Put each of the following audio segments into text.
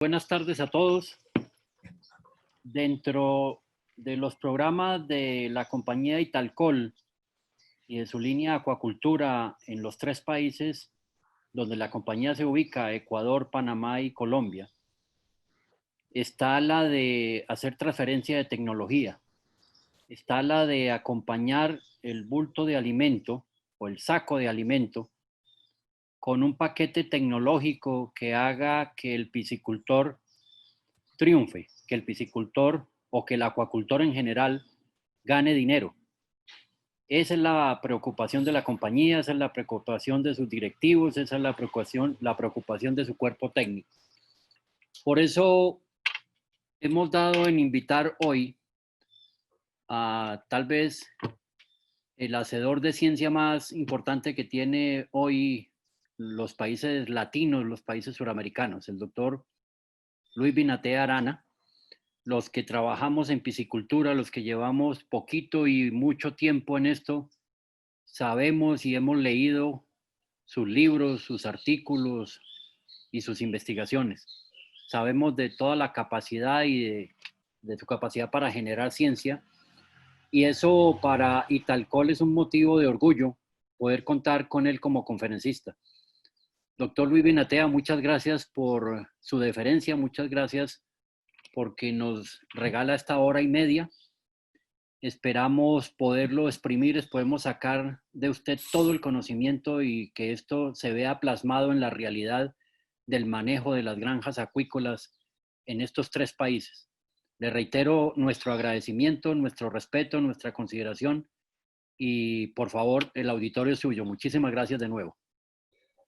Buenas tardes a todos. Dentro de los programas de la compañía Italcol y de su línea acuacultura en los tres países donde la compañía se ubica, Ecuador, Panamá y Colombia, está la de hacer transferencia de tecnología, está la de acompañar el bulto de alimento o el saco de alimento con un paquete tecnológico que haga que el piscicultor triunfe, que el piscicultor o que el acuacultor en general gane dinero. Esa es la preocupación de la compañía, esa es la preocupación de sus directivos, esa es la preocupación de su cuerpo técnico. Por eso hemos dado en invitar hoy a tal vez el hacedor de ciencia más importante que tiene hoy los países latinos, los países suramericanos, el doctor Luis Binatea Arana. Los que trabajamos en piscicultura, los que llevamos poquito y mucho tiempo en esto, sabemos y hemos leído sus libros, sus artículos y sus investigaciones. Sabemos de toda la capacidad y de su capacidad para generar ciencia, y eso para Italcol es un motivo de orgullo poder contar con él como conferencista. Doctor Luis Binatea, muchas gracias por su deferencia, muchas gracias porque nos regala esta hora y media. Esperamos poderlo exprimir, podemos sacar de usted todo el conocimiento y que esto se vea plasmado en la realidad del manejo de las granjas acuícolas en estos tres países. Le reitero nuestro agradecimiento, nuestro respeto, nuestra consideración y por favor el auditorio es suyo. Muchísimas gracias de nuevo.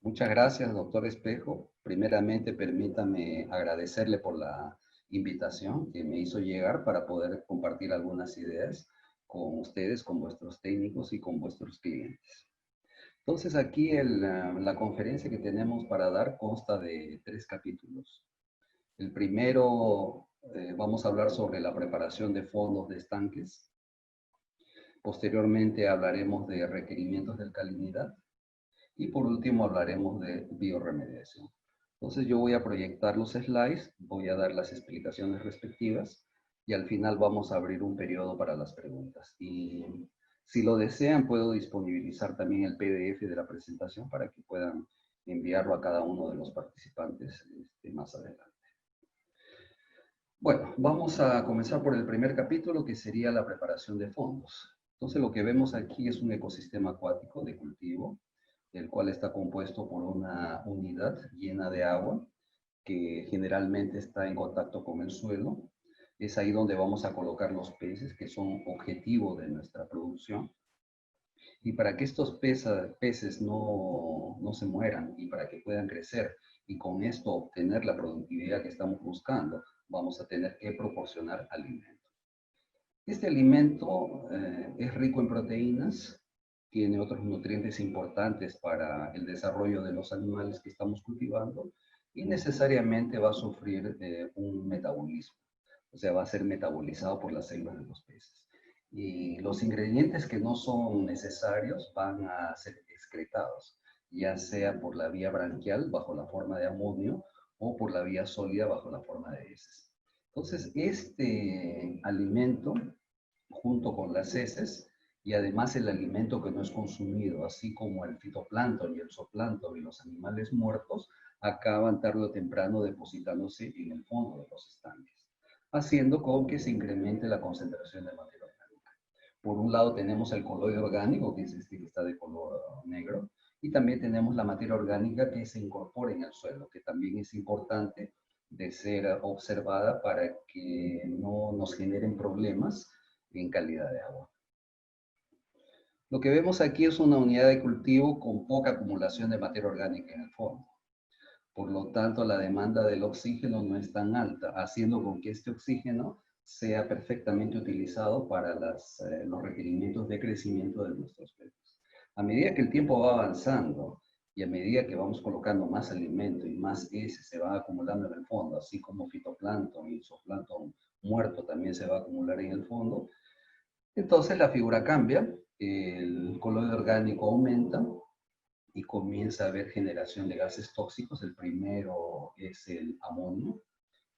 Muchas gracias, doctor Espejo. Primeramente, permítame agradecerle por la invitación que me hizo llegar para poder compartir algunas ideas con ustedes, con vuestros técnicos y con vuestros clientes. Entonces, aquí la conferencia que tenemos para dar consta de 3 capítulos. El primero, vamos a hablar sobre la preparación de fondos de estanques. Posteriormente hablaremos de requerimientos de alcalinidad. Y por último hablaremos de bioremediación. Entonces yo voy a proyectar los slides, voy a dar las explicaciones respectivas y al final vamos a abrir un periodo para las preguntas. Y si lo desean, puedo disponibilizar también el PDF de la presentación para que puedan enviarlo a cada uno de los participantes más adelante. Bueno, vamos a comenzar por el primer capítulo, que sería la preparación de fondos. Entonces lo que vemos aquí es un ecosistema acuático de cultivo, el cual está compuesto por una unidad llena de agua que generalmente está en contacto con el suelo. Es ahí donde vamos a colocar los peces, que son objetivo de nuestra producción. Y para que estos peces no se mueran y para que puedan crecer y con esto obtener la productividad que estamos buscando, vamos a tener que proporcionar alimento. Este alimento es rico en proteínas, tiene otros nutrientes importantes para el desarrollo de los animales que estamos cultivando y necesariamente va a sufrir un metabolismo, o sea, va a ser metabolizado por las células de los peces. Y los ingredientes que no son necesarios van a ser excretados, ya sea por la vía branquial bajo la forma de amonio o por la vía sólida bajo la forma de heces. Entonces, este alimento, junto con las heces, y además el alimento que no es consumido, así como el fitoplancton y el zooplancton y los animales muertos, acaban tarde o temprano depositándose en el fondo de los estanques, haciendo con que se incremente la concentración de materia orgánica. Por un lado tenemos el coloide orgánico, que es este que está de color negro, y también tenemos la materia orgánica que se incorpora en el suelo, que también es importante de ser observada para que no nos generen problemas en calidad de agua. Lo que vemos aquí es una unidad de cultivo con poca acumulación de materia orgánica en el fondo. Por lo tanto, la demanda del oxígeno no es tan alta, haciendo con que este oxígeno sea perfectamente utilizado para los requerimientos de crecimiento de nuestros peces. A medida que el tiempo va avanzando y a medida que vamos colocando más alimento y más heces se va acumulando en el fondo, así como fitoplancton y zooplancton muerto también se va a acumular en el fondo, entonces la figura cambia, el coloide orgánico aumenta y comienza a haber generación de gases tóxicos. El primero es el amonio,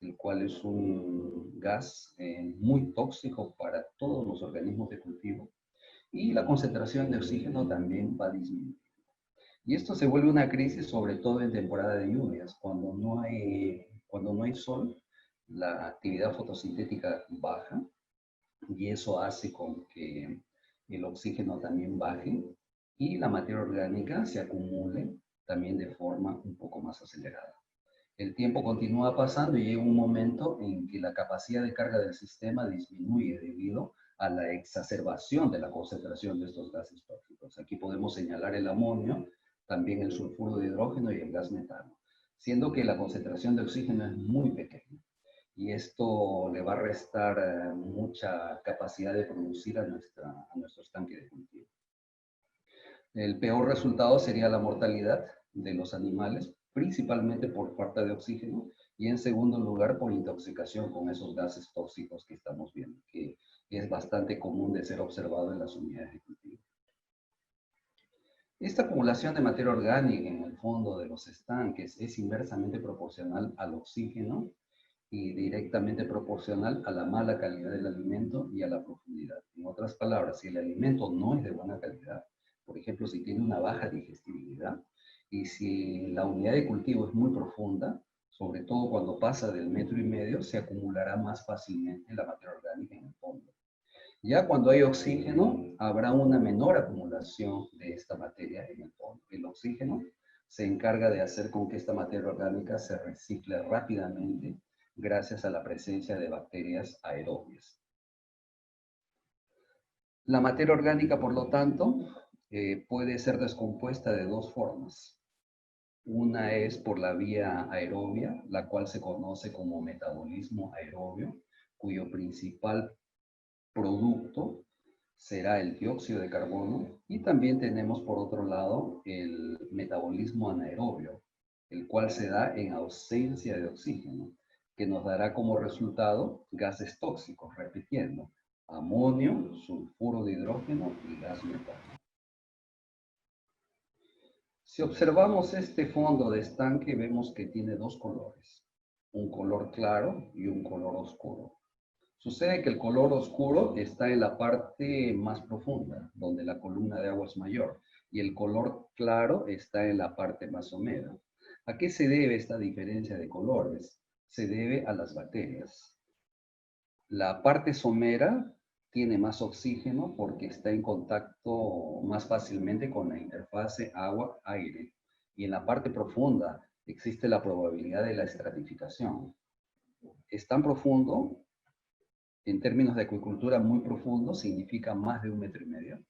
el cual es un gas muy tóxico para todos los organismos de cultivo. Y la concentración de oxígeno también va a disminuir. Y esto se vuelve una crisis sobre todo en temporada de lluvias, cuando no hay sol, la actividad fotosintética baja y eso hace con que el oxígeno también baje y la materia orgánica se acumule también de forma un poco más acelerada. El tiempo continúa pasando y llega un momento en que la capacidad de carga del sistema disminuye debido a la exacerbación de la concentración de estos gases tóxicos. Aquí podemos señalar el amonio, también el sulfuro de hidrógeno y el gas metano, siendo que la concentración de oxígeno es muy pequeña y esto le va a restar mucha capacidad de producir a nuestros tanques de cultivo. El peor resultado sería la mortalidad de los animales, principalmente por falta de oxígeno y en segundo lugar por intoxicación con esos gases tóxicos que estamos viendo, que es bastante común de ser observado en las unidades de cultivo. Esta acumulación de materia orgánica en el fondo de los estanques es inversamente proporcional al oxígeno y directamente proporcional a la mala calidad del alimento y a la profundidad. En otras palabras, si el alimento no es de buena calidad, por ejemplo, si tiene una baja digestibilidad y si la unidad de cultivo es muy profunda, sobre todo cuando pasa del 1,5 metros, se acumulará más fácilmente la materia orgánica en el fondo. Ya cuando hay oxígeno, habrá una menor acumulación de esta materia en el fondo. El oxígeno se encarga de hacer con que esta materia orgánica se recicle rápidamente gracias a la presencia de bacterias aerobias. La materia orgánica, por lo tanto, puede ser descompuesta de dos formas. Una es por la vía aerobia, la cual se conoce como metabolismo aerobio, cuyo principal producto será el dióxido de carbono. Y también tenemos, por otro lado, el metabolismo anaerobio, el cual se da en ausencia de oxígeno, que nos dará como resultado gases tóxicos, repitiendo, amonio, sulfuro de hidrógeno y gas metano. Si observamos este fondo de estanque, vemos que tiene dos colores, un color claro y un color oscuro. Sucede que el color oscuro está en la parte más profunda, donde la columna de agua es mayor, y el color claro está en la parte más somera. ¿A qué se debe esta diferencia de colores? Se debe a las bacterias. La parte somera tiene más oxígeno porque está en contacto más fácilmente con la interfase agua-aire. Y en la parte profunda existe la probabilidad de la estratificación. Es tan profundo, en términos de acuicultura muy profundo, significa más de 1,5 metros.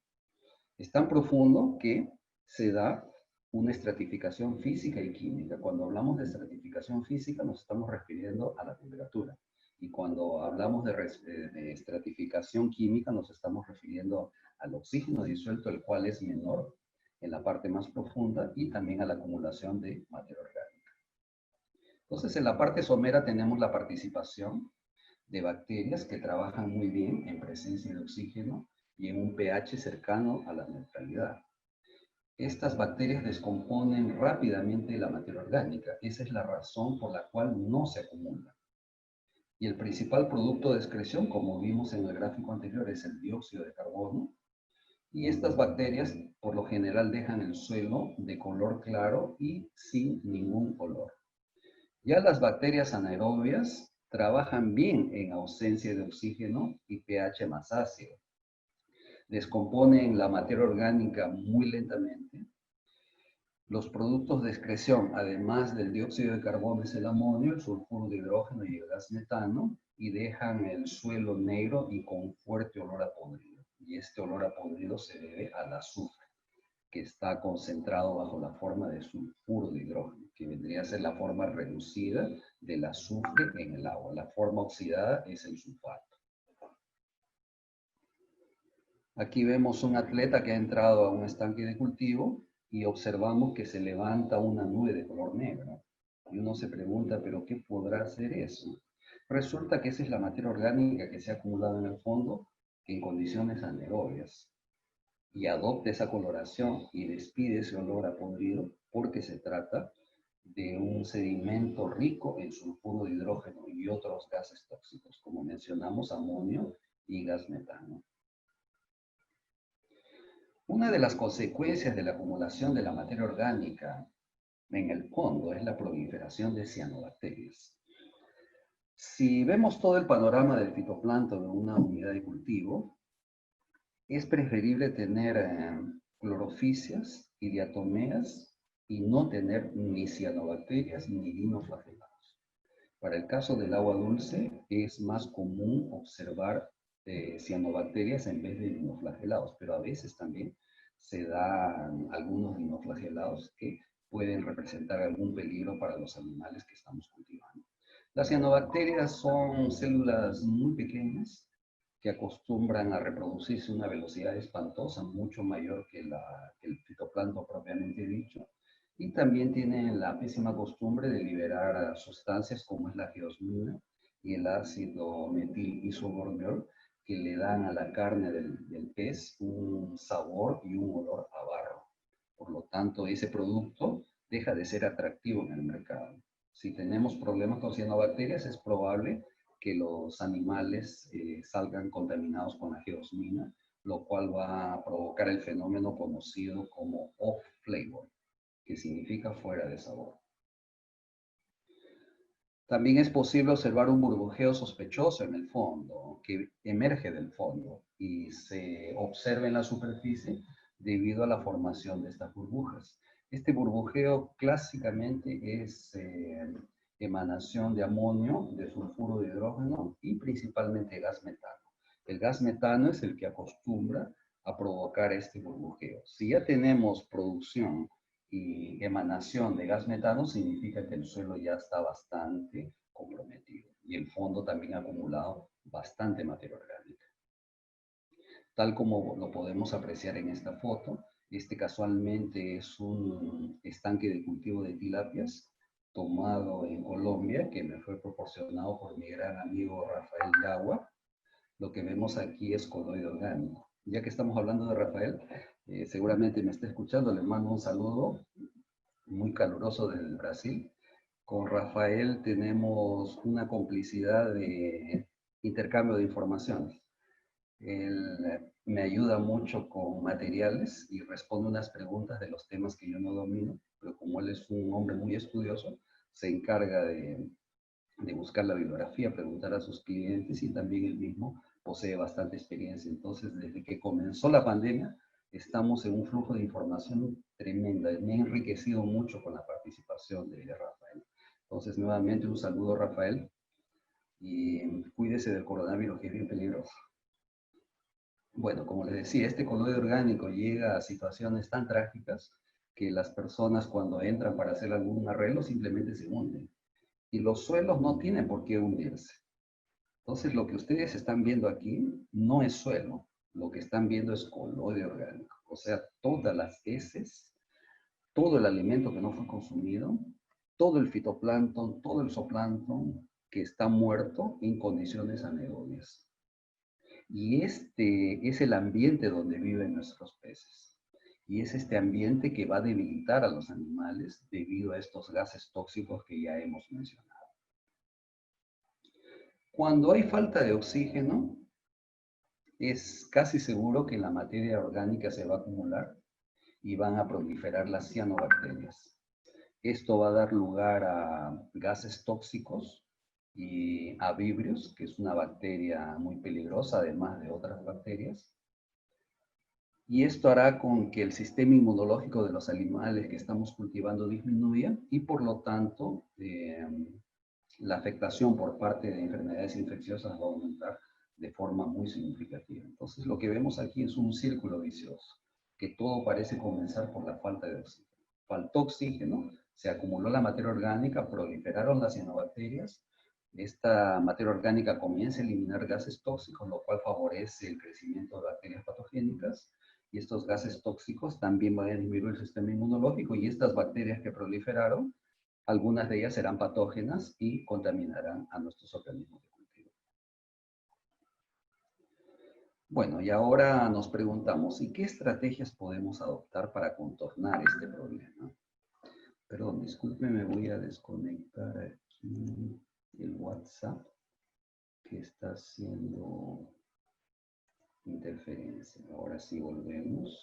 Es tan profundo que se da una estratificación física y química. Cuando hablamos de estratificación física nos estamos refiriendo a la temperatura. Y cuando hablamos de estratificación química nos estamos refiriendo al oxígeno disuelto, el cual es menor en la parte más profunda y también a la acumulación de materia orgánica. Entonces, en la parte somera tenemos la participación de bacterias que trabajan muy bien en presencia de oxígeno y en un pH cercano a la neutralidad. Estas bacterias descomponen rápidamente la materia orgánica. Esa es la razón por la cual no se acumula. Y el principal producto de excreción, como vimos en el gráfico anterior, es el dióxido de carbono. Y estas bacterias, por lo general, dejan el suelo de color claro y sin ningún olor. Ya las bacterias anaerobias trabajan bien en ausencia de oxígeno y pH más ácido. Descomponen la materia orgánica muy lentamente. Los productos de excreción, además del dióxido de carbono, es el amonio, el sulfuro de hidrógeno y el gas metano, y dejan el suelo negro y con fuerte olor a podrido. Y este olor a podrido se debe al azufre, que está concentrado bajo la forma de sulfuro de hidrógeno, que vendría a ser la forma reducida del azufre en el agua. La forma oxidada es el sulfato. Aquí vemos un atleta que ha entrado a un estanque de cultivo y observamos que se levanta una nube de color negro. Y uno se pregunta, ¿pero qué podrá ser eso? Resulta que esa es la materia orgánica que se ha acumulado en el fondo en condiciones anaerobias. Y adopta esa coloración y despide ese olor a podrido porque se trata de un sedimento rico en sulfuro de hidrógeno y otros gases tóxicos, como mencionamos, amonio y gas metano. Una de las consecuencias de la acumulación de la materia orgánica en el fondo es la proliferación de cianobacterias. Si vemos todo el panorama del fitoplancton en una unidad de cultivo, es preferible tener clorofisias y diatomeas y no tener ni cianobacterias ni dinoflagelados. Para el caso del agua dulce es más común observar cianobacterias en vez de dinoflagelados, pero a veces también se dan algunos dinoflagelados que pueden representar algún peligro para los animales que estamos cultivando. Las cianobacterias son células muy pequeñas que acostumbran a reproducirse a una velocidad espantosa, mucho mayor que el fitoplancton propiamente dicho, y también tienen la pésima costumbre de liberar sustancias como es la geosmina y el ácido metil isoborneol, que le dan a la carne del pez un sabor y un olor a barro. Por lo tanto, ese producto deja de ser atractivo en el mercado. Si tenemos problemas con cianobacterias, es probable que los animales salgan contaminados con la geosmina, lo cual va a provocar el fenómeno conocido como off flavor, que significa fuera de sabor. También es posible observar un burbujeo sospechoso en el fondo, que emerge del fondo y se observa en la superficie debido a la formación de estas burbujas. Este burbujeo clásicamente es emanación de amonio, de sulfuro de hidrógeno y principalmente gas metano. El gas metano es el que acostumbra a provocar este burbujeo. Si ya tenemos producción y emanación de gas metano, significa que el suelo ya está bastante comprometido y el fondo también ha acumulado bastante materia orgánica. Tal como lo podemos apreciar en esta foto, este casualmente es un estanque de cultivo de tilapias tomado en Colombia, que me fue proporcionado por mi gran amigo Rafael Yagua. Lo que vemos aquí es coloide orgánico. Ya que estamos hablando de Rafael, seguramente me está escuchando, le mando un saludo muy caluroso desde Brasil. Con Rafael tenemos una complicidad de intercambio de informaciones. Él me ayuda mucho con materiales y responde unas preguntas de los temas que yo no domino, pero como él es un hombre muy estudioso, se encarga de buscar la bibliografía, preguntar a sus clientes y también él mismo posee bastante experiencia. Entonces, desde que comenzó la pandemia, estamos en un flujo de información tremenda. Me he enriquecido mucho con la participación de Rafael. Entonces, nuevamente un saludo, Rafael, y cuídese del coronavirus, que es bien peligroso. Bueno, como les decía, este coloide orgánico llega a situaciones tan trágicas que las personas cuando entran para hacer algún arreglo simplemente se hunden. Y los suelos no tienen por qué hundirse. Entonces, lo que ustedes están viendo aquí no es suelo, lo que están viendo es coloide orgánico. O sea, todas las heces, todo el alimento que no fue consumido, todo el fitoplancton, todo el zooplancton que está muerto en condiciones anaerobias. Y este es el ambiente donde viven nuestros peces. Y es este ambiente que va a debilitar a los animales debido a estos gases tóxicos que ya hemos mencionado. Cuando hay falta de oxígeno, es casi seguro que la materia orgánica se va a acumular y van a proliferar las cianobacterias. Esto va a dar lugar a gases tóxicos y a vibrios, que es una bacteria muy peligrosa, además de otras bacterias. Y esto hará con que el sistema inmunológico de los animales que estamos cultivando disminuya y por lo tanto la afectación por parte de enfermedades infecciosas va a aumentar de forma muy significativa. Entonces lo que vemos aquí es un círculo vicioso, que todo parece comenzar por la falta de oxígeno. Faltó oxígeno, se acumuló la materia orgánica, proliferaron las cianobacterias, esta materia orgánica comienza a eliminar gases tóxicos, lo cual favorece el crecimiento de bacterias patogénicas, y estos gases tóxicos también van a disminuir el sistema inmunológico, y estas bacterias que proliferaron, algunas de ellas serán patógenas y contaminarán a nuestros organismos de cultivo. Bueno, y ahora nos preguntamos, ¿y qué estrategias podemos adoptar para contornar este problema? Perdón, disculpe, me voy a desconectar aquí el WhatsApp que está haciendo interferencia. Ahora sí volvemos.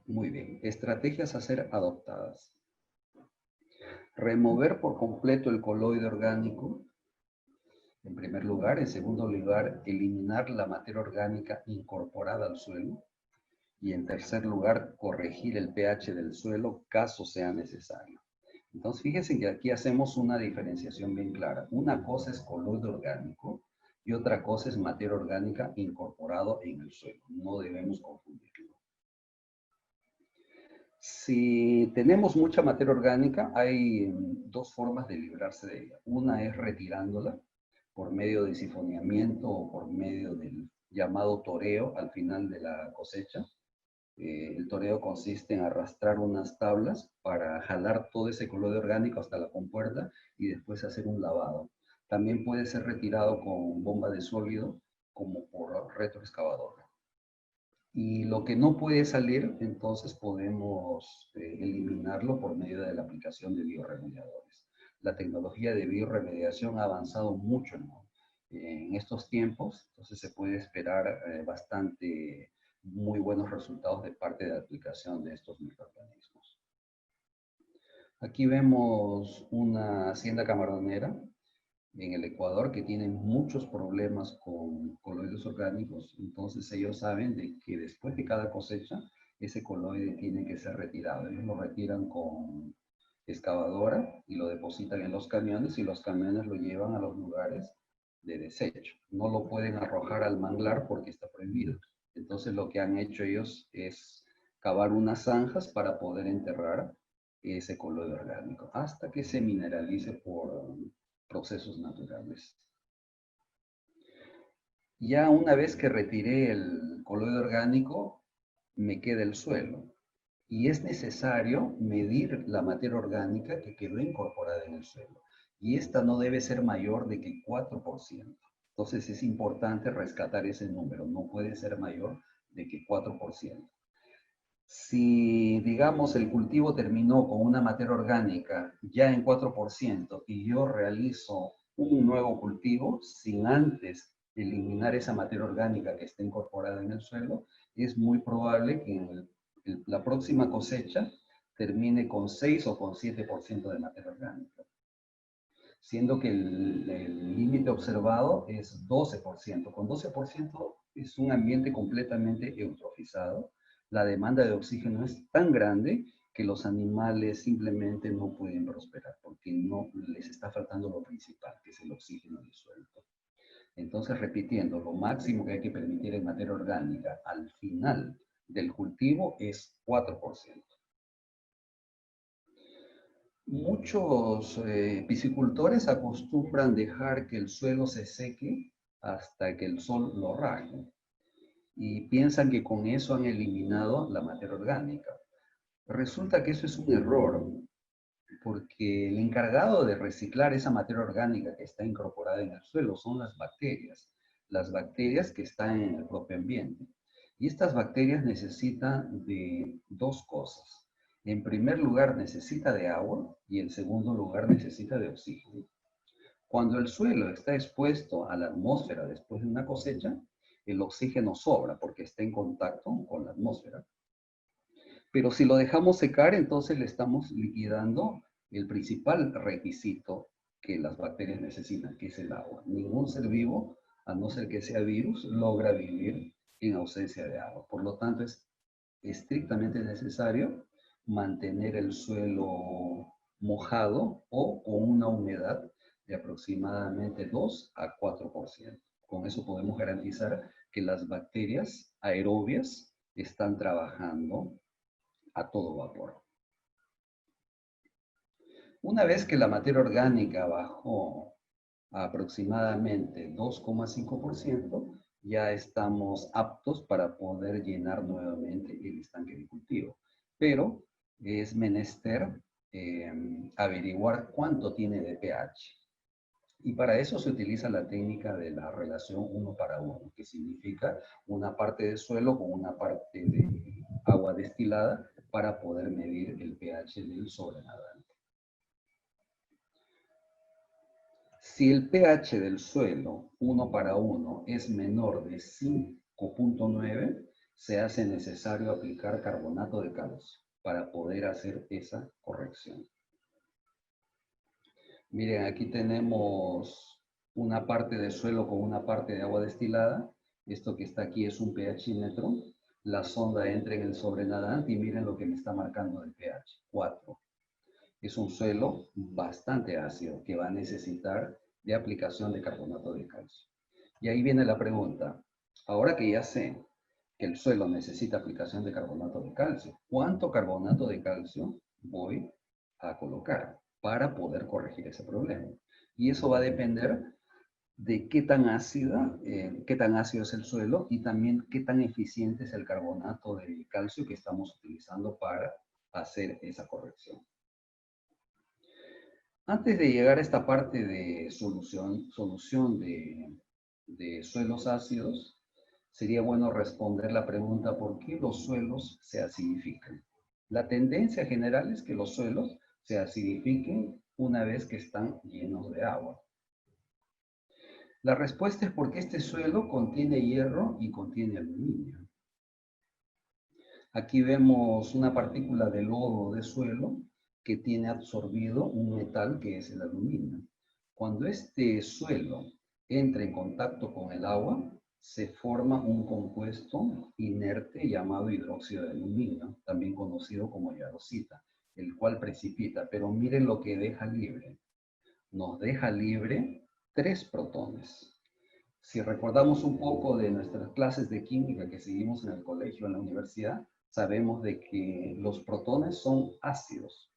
Muy bien. Estrategias a ser adoptadas. Remover por completo el coloide orgánico, en primer lugar. En segundo lugar, eliminar la materia orgánica incorporada al suelo. Y en tercer lugar, corregir el pH del suelo caso sea necesario. Entonces, fíjense que aquí hacemos una diferenciación bien clara. Una cosa es coloide orgánico y otra cosa es materia orgánica incorporado en el suelo. No debemos confundirlo. Si tenemos mucha materia orgánica, hay dos formas de librarse de ella. Una es retirándola por medio de sifoneamiento o por medio del llamado toreo al final de la cosecha. El toreo consiste en arrastrar unas tablas para jalar todo ese coloide orgánico hasta la compuerta y después hacer un lavado. También puede ser retirado con bomba de sólido como por retroexcavadora. Y lo que no puede salir, entonces podemos eliminarlo por medio de la aplicación de bioremediadores. La tecnología de bioremediación ha avanzado mucho en estos tiempos, entonces se puede esperar bastante muy buenos resultados de parte de la aplicación de estos microorganismos. Aquí vemos una hacienda camaronera en el Ecuador que tienen muchos problemas con coloides orgánicos. Entonces ellos saben de que después de cada cosecha, ese coloide tiene que ser retirado. Ellos lo retiran con excavadora y lo depositan en los camiones y los camiones lo llevan a los lugares de desecho. No lo pueden arrojar al manglar porque está prohibido. Entonces lo que han hecho ellos es cavar unas zanjas para poder enterrar ese coloide orgánico hasta que se mineralice por procesos naturales. Ya una vez que retiré el coloide orgánico, me queda el suelo. Y es necesario medir la materia orgánica que quedó incorporada en el suelo. Y esta no debe ser mayor de que 4%. Entonces es importante rescatar ese número. No puede ser mayor de que 4%. Si, digamos, el cultivo terminó con una materia orgánica ya en 4% y yo realizo un nuevo cultivo sin antes eliminar esa materia orgánica que está incorporada en el suelo, es muy probable que en la próxima cosecha termine con 6 o con 7% de materia orgánica, siendo que el límite observado es 12%. Con 12% es un ambiente completamente eutrofizado. La demanda de oxígeno es tan grande que los animales simplemente no pueden prosperar porque no les está faltando lo principal, que es el oxígeno disuelto. Entonces, repitiendo, lo máximo que hay que permitir en materia orgánica al final del cultivo es 4%. Muchos piscicultores acostumbran dejar que el suelo se seque hasta que el sol lo raje y piensan que con eso han eliminado la materia orgánica. Resulta que eso es un error, porque el encargado de reciclar esa materia orgánica que está incorporada en el suelo son las bacterias que están en el propio ambiente. Y estas bacterias necesitan de dos cosas. En primer lugar, necesita de agua y en segundo lugar, necesita de oxígeno. Cuando el suelo está expuesto a la atmósfera después de una cosecha, el oxígeno sobra porque está en contacto con la atmósfera. Pero si lo dejamos secar, entonces le estamos liquidando el principal requisito que las bacterias necesitan, que es el agua. Ningún ser vivo, a no ser que sea virus, logra vivir en ausencia de agua. Por lo tanto, es estrictamente necesario mantener el suelo mojado o con una humedad de aproximadamente 2 a 4%. Con eso podemos garantizar que las bacterias aerobias están trabajando a todo vapor. Una vez que la materia orgánica bajó a aproximadamente 2,5%, ya estamos aptos para poder llenar nuevamente el estanque de cultivo. Pero es menester averiguar cuánto tiene de pH. Y para eso se utiliza la técnica de la relación 1 para 1, que significa una parte de suelo con una parte agua destilada para poder medir el pH del sobrenadante. Si el pH del suelo 1 para 1 es menor de 5.9, se hace necesario aplicar carbonato de calcio para poder hacer esa corrección. Miren, aquí tenemos una parte del suelo con una parte de agua destilada. Esto que está aquí es un pHímetro. La sonda entra en el sobrenadante y miren lo que me está marcando el pH, 4. Es un suelo bastante ácido que va a necesitar de aplicación de carbonato de calcio. Y ahí viene la pregunta. Ahora que ya sé que el suelo necesita aplicación de carbonato de calcio, ¿cuánto carbonato de calcio voy a colocar para poder corregir ese problema? Y eso va a depender de qué tan ácido es el suelo y también qué tan eficiente es el carbonato de calcio que estamos utilizando para hacer esa corrección. Antes de llegar a esta parte de solución de suelos ácidos, sería bueno responder la pregunta ¿por qué los suelos se acidifican? La tendencia general es que los suelos se acidifiquen una vez que están llenos de agua. La respuesta es porque este suelo contiene hierro y contiene aluminio. Aquí vemos una partícula de lodo de suelo que tiene absorbido un metal que es el aluminio. Cuando este suelo entra en contacto con el agua, se forma un compuesto inerte llamado hidróxido de aluminio, también conocido como yarosita, el cual precipita. Pero miren lo que deja libre. Nos deja libre 3 protones. Si recordamos un poco de nuestras clases de química que seguimos en el colegio, en la universidad, sabemos de que los protones son ácidos.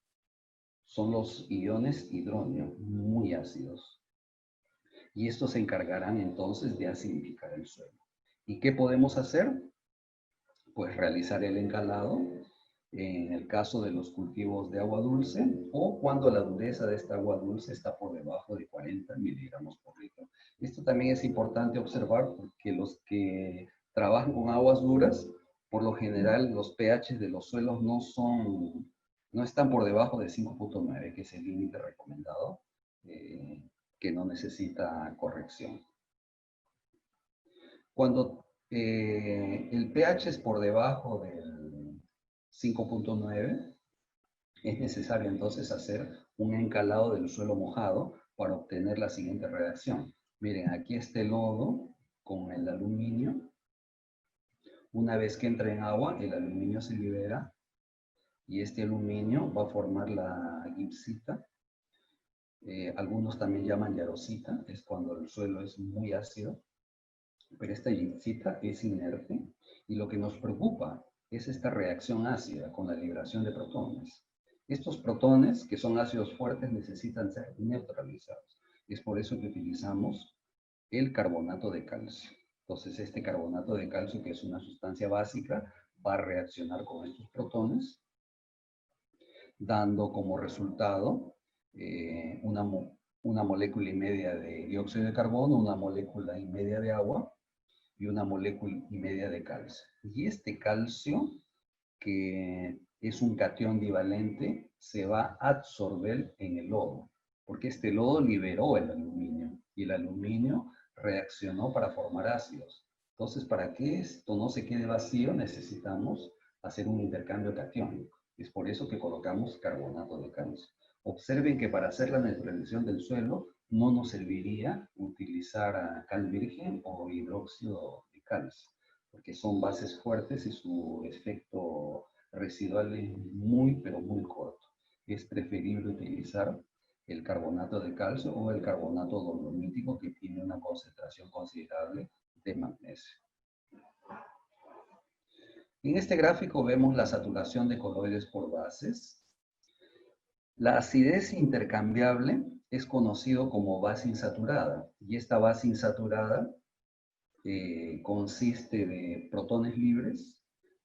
Son los iones hidronio, muy ácidos. Y estos se encargarán entonces de acidificar el suelo. ¿Y qué podemos hacer? Pues realizar el encalado en el caso de los cultivos de agua dulce o cuando la dureza de esta agua dulce está por debajo de 40 miligramos por litro. Esto también es importante observar porque los que trabajan con aguas duras, por lo general los pH de los suelos no están por debajo de 5.9, que es el límite recomendado, que no necesita corrección. Cuando el pH es por debajo del 5.9, es necesario entonces hacer un encalado del suelo mojado para obtener la siguiente reacción. Miren, aquí está el lodo con el aluminio. Una vez que entra en agua, el aluminio se libera y este aluminio va a formar la gipsita. Algunos también llaman yarosita, es cuando el suelo es muy ácido. Pero esta gipsita es inerte y lo que nos preocupa es esta reacción ácida con la liberación de protones. Estos protones, que son ácidos fuertes, necesitan ser neutralizados. Es por eso que utilizamos el carbonato de calcio. Entonces, este carbonato de calcio, que es una sustancia básica, va a reaccionar con estos protones, dando como resultado una molécula y media de dióxido de carbono, una molécula y media de agua, y una molécula y media de calcio. Y este calcio, que es un catión divalente, se va a absorber en el lodo, porque este lodo liberó el aluminio, y el aluminio reaccionó para formar ácidos. Entonces, para que esto no se quede vacío, necesitamos hacer un intercambio catiónico. Es por eso que colocamos carbonato de calcio. Observen que para hacer la neutralización del suelo, no nos serviría utilizar cal virgen o hidróxido de calcio, porque son bases fuertes y su efecto residual es muy, pero muy corto. Es preferible utilizar el carbonato de calcio o el carbonato dolomítico, que tiene una concentración considerable de magnesio. En este gráfico vemos la saturación de coloides por bases. La acidez intercambiable es conocido como base insaturada, y esta base insaturada consiste de protones libres,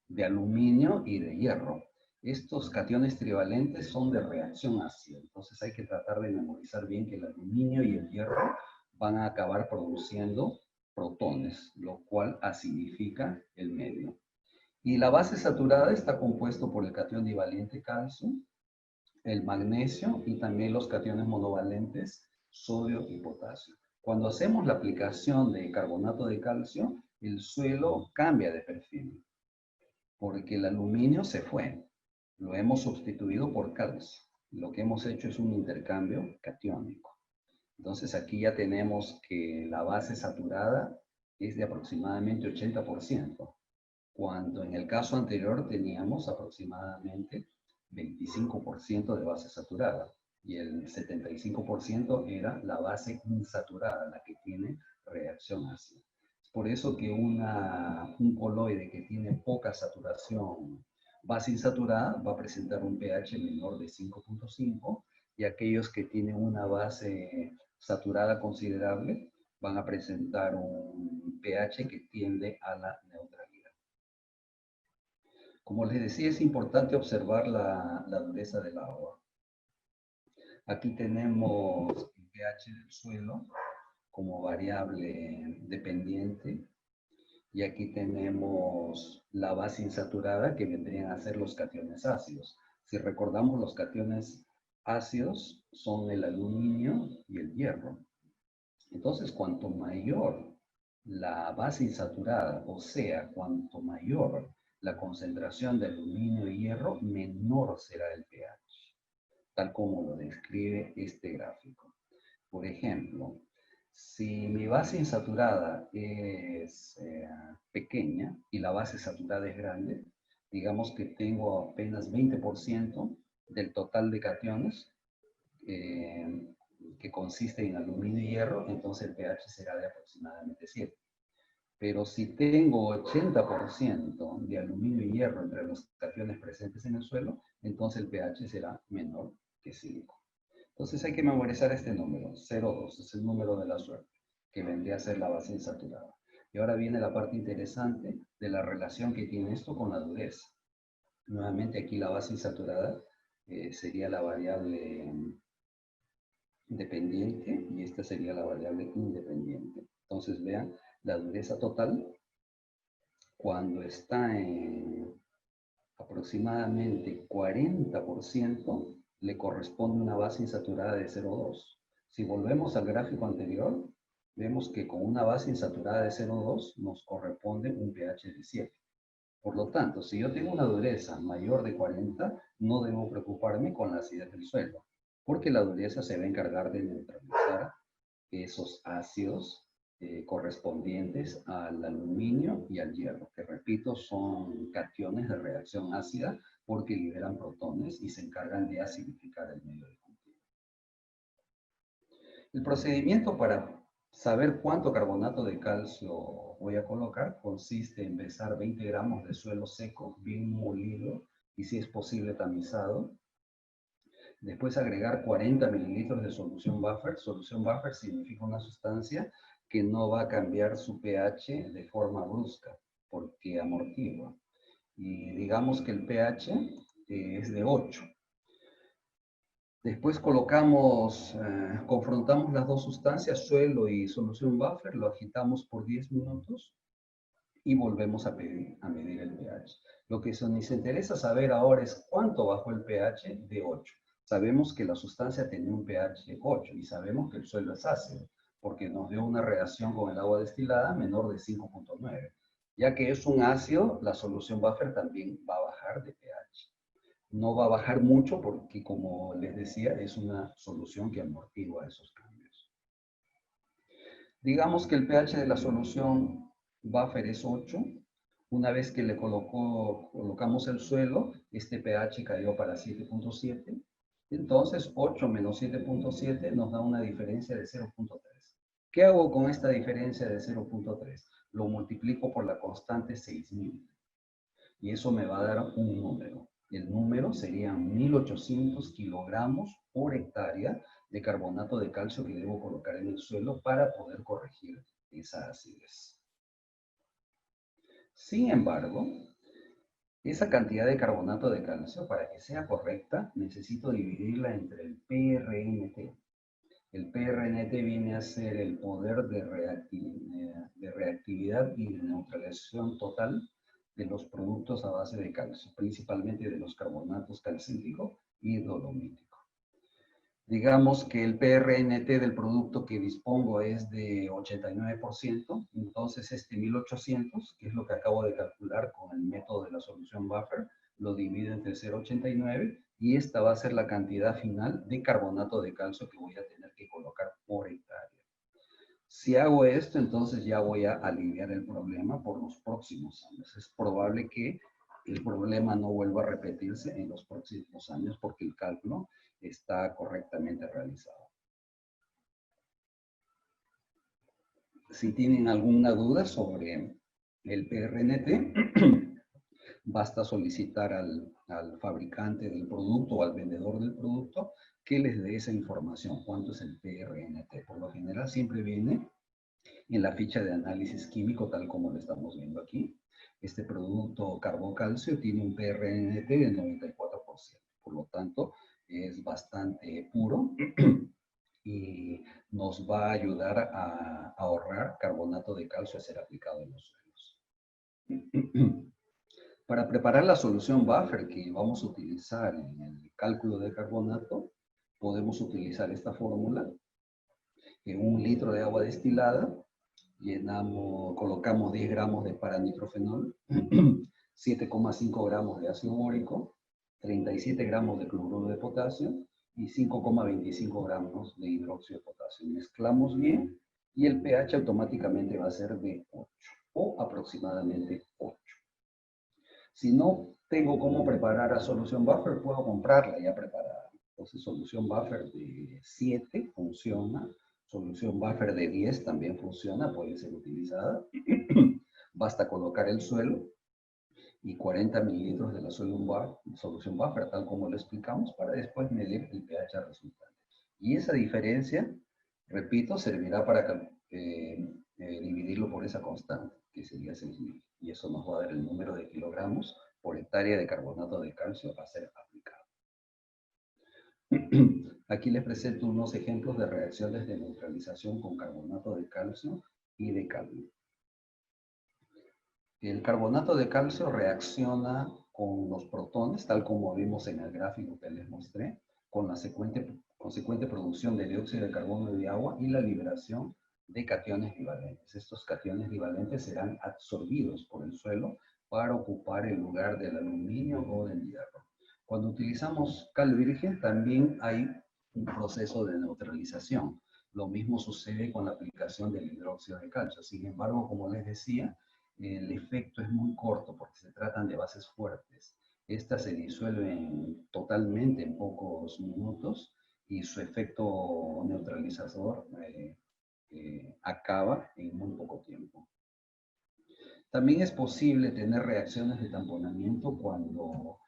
de aluminio y de hierro. Estos cationes trivalentes son de reacción ácida, entonces hay que tratar de memorizar bien que el aluminio y el hierro van a acabar produciendo protones, lo cual acidifica el medio. Y la base saturada está compuesto por el catión divalente calcio, el magnesio y también los cationes monovalentes sodio y potasio. Cuando hacemos la aplicación de carbonato de calcio, el suelo cambia de perfil, porque el aluminio se fue. Lo hemos sustituido por calcio. Lo que hemos hecho es un intercambio catiónico. Entonces aquí ya tenemos que la base saturada es de aproximadamente 80%, cuando en el caso anterior teníamos aproximadamente 25% de base saturada y el 75% era la base insaturada, la que tiene reacción ácida. Es por eso que un coloide que tiene poca saturación, base insaturada, va a presentar un pH menor de 5.5 y aquellos que tienen una base saturada considerable van a presentar un pH que tiende a la neutralidad. Como les decía, es importante observar la dureza del agua. Aquí tenemos el pH del suelo como variable dependiente y aquí tenemos la base insaturada que vendrían a ser los cationes ácidos. Si recordamos, los cationes ácidos son el aluminio y el hierro. Entonces, cuanto mayor la base insaturada, o sea, cuanto mayor la concentración de aluminio y hierro, menor será el pH, tal como lo describe este gráfico. Por ejemplo, si mi base insaturada es pequeña y la base saturada es grande, digamos que tengo apenas 20% del total de cationes, que consiste en aluminio y hierro, entonces el pH será de aproximadamente 7. Pero si tengo 80% de aluminio y hierro entre los cationes presentes en el suelo, entonces el pH será menor que 5. Entonces hay que memorizar este número, 0,2, es el número de la suerte, que vendría a ser la base insaturada. Y ahora viene la parte interesante de la relación que tiene esto con la dureza. Nuevamente aquí la base insaturada sería la variable dependiente y esta sería la variable independiente. Entonces vean, la dureza total, cuando está en aproximadamente 40%, le corresponde una base insaturada de 0,2. Si volvemos al gráfico anterior, vemos que con una base insaturada de 0,2 nos corresponde un pH de 7. Por lo tanto, si yo tengo una dureza mayor de 40, no debo preocuparme con la acidez del suelo, porque la dureza se va a encargar de neutralizar esos ácidos correspondientes al aluminio y al hierro, que repito, son cationes de reacción ácida porque liberan protones y se encargan de acidificar el medio de cultivo. El procedimiento para saber cuánto carbonato de calcio voy a colocar consiste en pesar 20 gramos de suelo seco, bien molido y si es posible tamizado. Después agregar 40 mililitros de solución buffer. Solución buffer significa una sustancia que no va a cambiar su pH de forma brusca porque amortigua. Y digamos que el pH es de 8. Después confrontamos las dos sustancias, suelo y solución buffer, lo agitamos por 10 minutos y volvemos a medir el pH. Lo que nos interesa saber ahora es cuánto bajó el pH de 8. Sabemos que la sustancia tenía un pH 8 y sabemos que el suelo es ácido, porque nos dio una reacción con el agua destilada menor de 5.9. Ya que es un ácido, la solución buffer también va a bajar de pH. No va a bajar mucho porque, como les decía, es una solución que amortigua esos cambios. Digamos que el pH de la solución buffer es 8. Una vez que le colocamos el suelo, este pH cayó para 7.7. Entonces, 8 menos 7.7 nos da una diferencia de 0.3. ¿Qué hago con esta diferencia de 0.3? Lo multiplico por la constante 6000. Y eso me va a dar un número. El número serían 1800 kilogramos por hectárea de carbonato de calcio que debo colocar en el suelo para poder corregir esa acidez. Sin embargo, esa cantidad de carbonato de calcio, para que sea correcta, necesito dividirla entre el PRNT. El PRNT viene a ser el poder de reactividad y de neutralización total de los productos a base de calcio, principalmente de los carbonatos calcídrico y dolomítico. Digamos que el PRNT del producto que dispongo es de 89%, entonces este 1800, que es lo que acabo de calcular con el método de la solución buffer, lo divido entre 0,89 y esta va a ser la cantidad final de carbonato de calcio que voy a tener que colocar por hectárea. Si hago esto, entonces ya voy a aliviar el problema por los próximos años. Es probable que el problema no vuelva a repetirse en los próximos años porque el cálculo está correctamente realizado. Si tienen alguna duda sobre el PRNT, basta solicitar al fabricante del producto o al vendedor del producto que les dé esa información, cuánto es el PRNT. Por lo general siempre viene en la ficha de análisis químico, tal como lo estamos viendo aquí. Este producto carbocalcio tiene un PRNT del 94%, por lo tanto es bastante puro y nos va a ayudar a ahorrar carbonato de calcio a ser aplicado en los suelos. Para preparar la solución buffer que vamos a utilizar en el cálculo de carbonato, podemos utilizar esta fórmula. En 1 litro de agua destilada, colocamos 10 gramos de paranitrofenol, 7,5 gramos de ácido bórico, 37 gramos de cloruro de potasio y 5,25 gramos de hidróxido de potasio. Mezclamos bien y el pH automáticamente va a ser de 8 o aproximadamente 8. Si no tengo cómo preparar la solución buffer, puedo comprarla ya preparada. Entonces, solución buffer de 7 funciona. Solución buffer de 10 también funciona, puede ser utilizada. Basta colocar el suelo y 40 mililitros de la solución buffer, tal como lo explicamos, para después medir el pH resultante. Y esa diferencia, repito, servirá para dividirlo por esa constante, que sería 6.000. Y eso nos va a dar el número de kilogramos por hectárea de carbonato de calcio a ser aplicado. Aquí les presento unos ejemplos de reacciones de neutralización con carbonato de calcio y de cadmio. El carbonato de calcio reacciona con los protones, tal como vimos en el gráfico que les mostré, con la consecuente producción de dióxido de carbono y de agua y la liberación de cationes bivalentes. Estos cationes bivalentes serán absorbidos por el suelo para ocupar el lugar del aluminio o del hierro. Cuando utilizamos cal virgen también hay un proceso de neutralización. Lo mismo sucede con la aplicación del hidróxido de calcio. Sin embargo, como les decía, el efecto es muy corto porque se tratan de bases fuertes. Estas se disuelven totalmente en pocos minutos y su efecto neutralizador acaba en muy poco tiempo. También es posible tener reacciones de tamponamiento cuando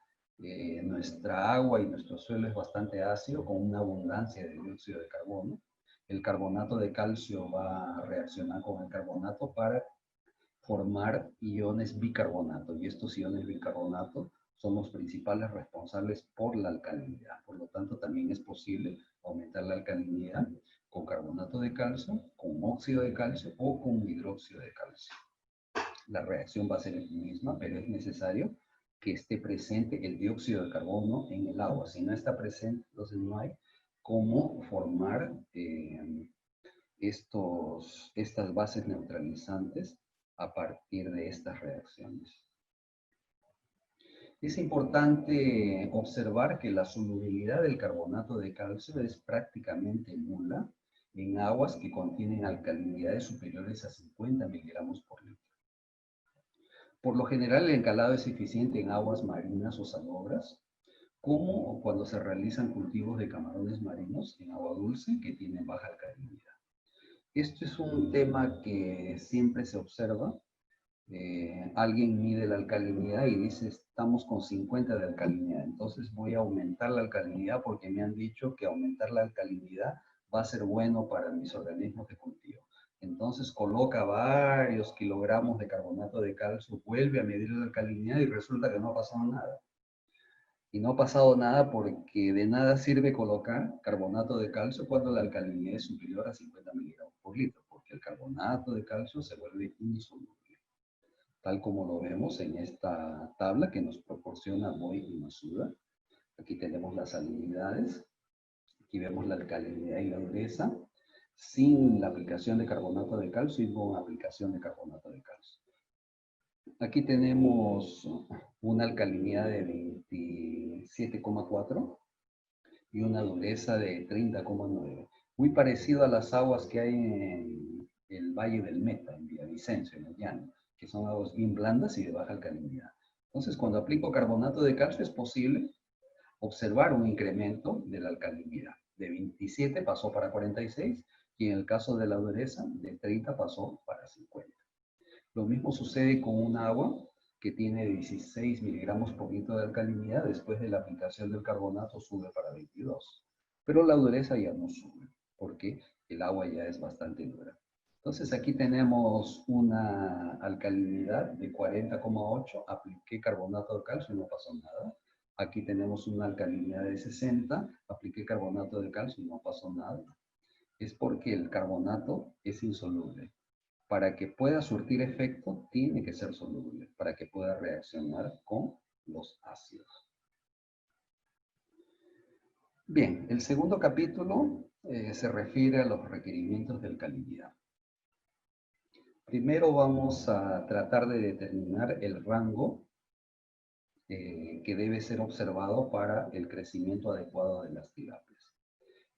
nuestra agua y nuestro suelo es bastante ácido con una abundancia de dióxido de carbono. El carbonato de calcio va a reaccionar con el carbonato para formar iones bicarbonato, y estos iones bicarbonato son los principales responsables por la alcalinidad. Por lo tanto, también es posible aumentar la alcalinidad con carbonato de calcio, con óxido de calcio o con hidróxido de calcio. La reacción va a ser la misma, pero es necesario que esté presente el dióxido de carbono en el agua. Si no está presente, entonces no hay cómo formar estas bases neutralizantes a partir de estas reacciones. Es importante observar que la solubilidad del carbonato de calcio es prácticamente nula en aguas que contienen alcalinidades superiores a 50 miligramos por litro. Por lo general, el encalado es eficiente en aguas marinas o salobras, como cuando se realizan cultivos de camarones marinos en agua dulce que tienen baja alcalinidad. Esto es un tema que siempre se observa. Alguien mide la alcalinidad y dice, estamos con 50 de alcalinidad, entonces voy a aumentar la alcalinidad porque me han dicho que aumentar la alcalinidad va a ser bueno para mis organismos de cultivo. Entonces coloca varios kilogramos de carbonato de calcio, vuelve a medir la alcalinidad y resulta que no ha pasado nada. Y no ha pasado nada porque de nada sirve colocar carbonato de calcio cuando la alcalinidad es superior a 50 miligramos por litro, porque el carbonato de calcio se vuelve insoluble. tal como lo vemos en esta tabla que nos proporciona Boy y Masuda. Aquí tenemos las salinidades, aquí vemos la alcalinidad y la dureza, sin la aplicación de carbonato de calcio y con aplicación de carbonato de calcio. Aquí tenemos una alcalinidad de 27,4 y una dureza de 30,9. Muy parecido a las aguas que hay en el Valle del Meta, en Villavicencio, en el llano, que son aguas bien blandas y de baja alcalinidad. Entonces, cuando aplico carbonato de calcio es posible observar un incremento de la alcalinidad. De 27 pasó para 46 y en el caso de la dureza, de 30 pasó para 50. Lo mismo sucede con un agua que tiene 16 miligramos por litro de alcalinidad, después de la aplicación del carbonato sube para 22. Pero la dureza ya no sube, porque el agua ya es bastante dura. Entonces aquí tenemos una alcalinidad de 40,8, apliqué carbonato de calcio y no pasó nada. Aquí tenemos una alcalinidad de 60, apliqué carbonato de calcio y no pasó nada. Es porque el carbonato es insoluble. Para que pueda surtir efecto, tiene que ser soluble, para que pueda reaccionar con los ácidos. Bien, el segundo capítulo se refiere a los requerimientos de alcalinidad. Primero vamos a tratar de determinar el rango que debe ser observado para el crecimiento adecuado de las tilapias.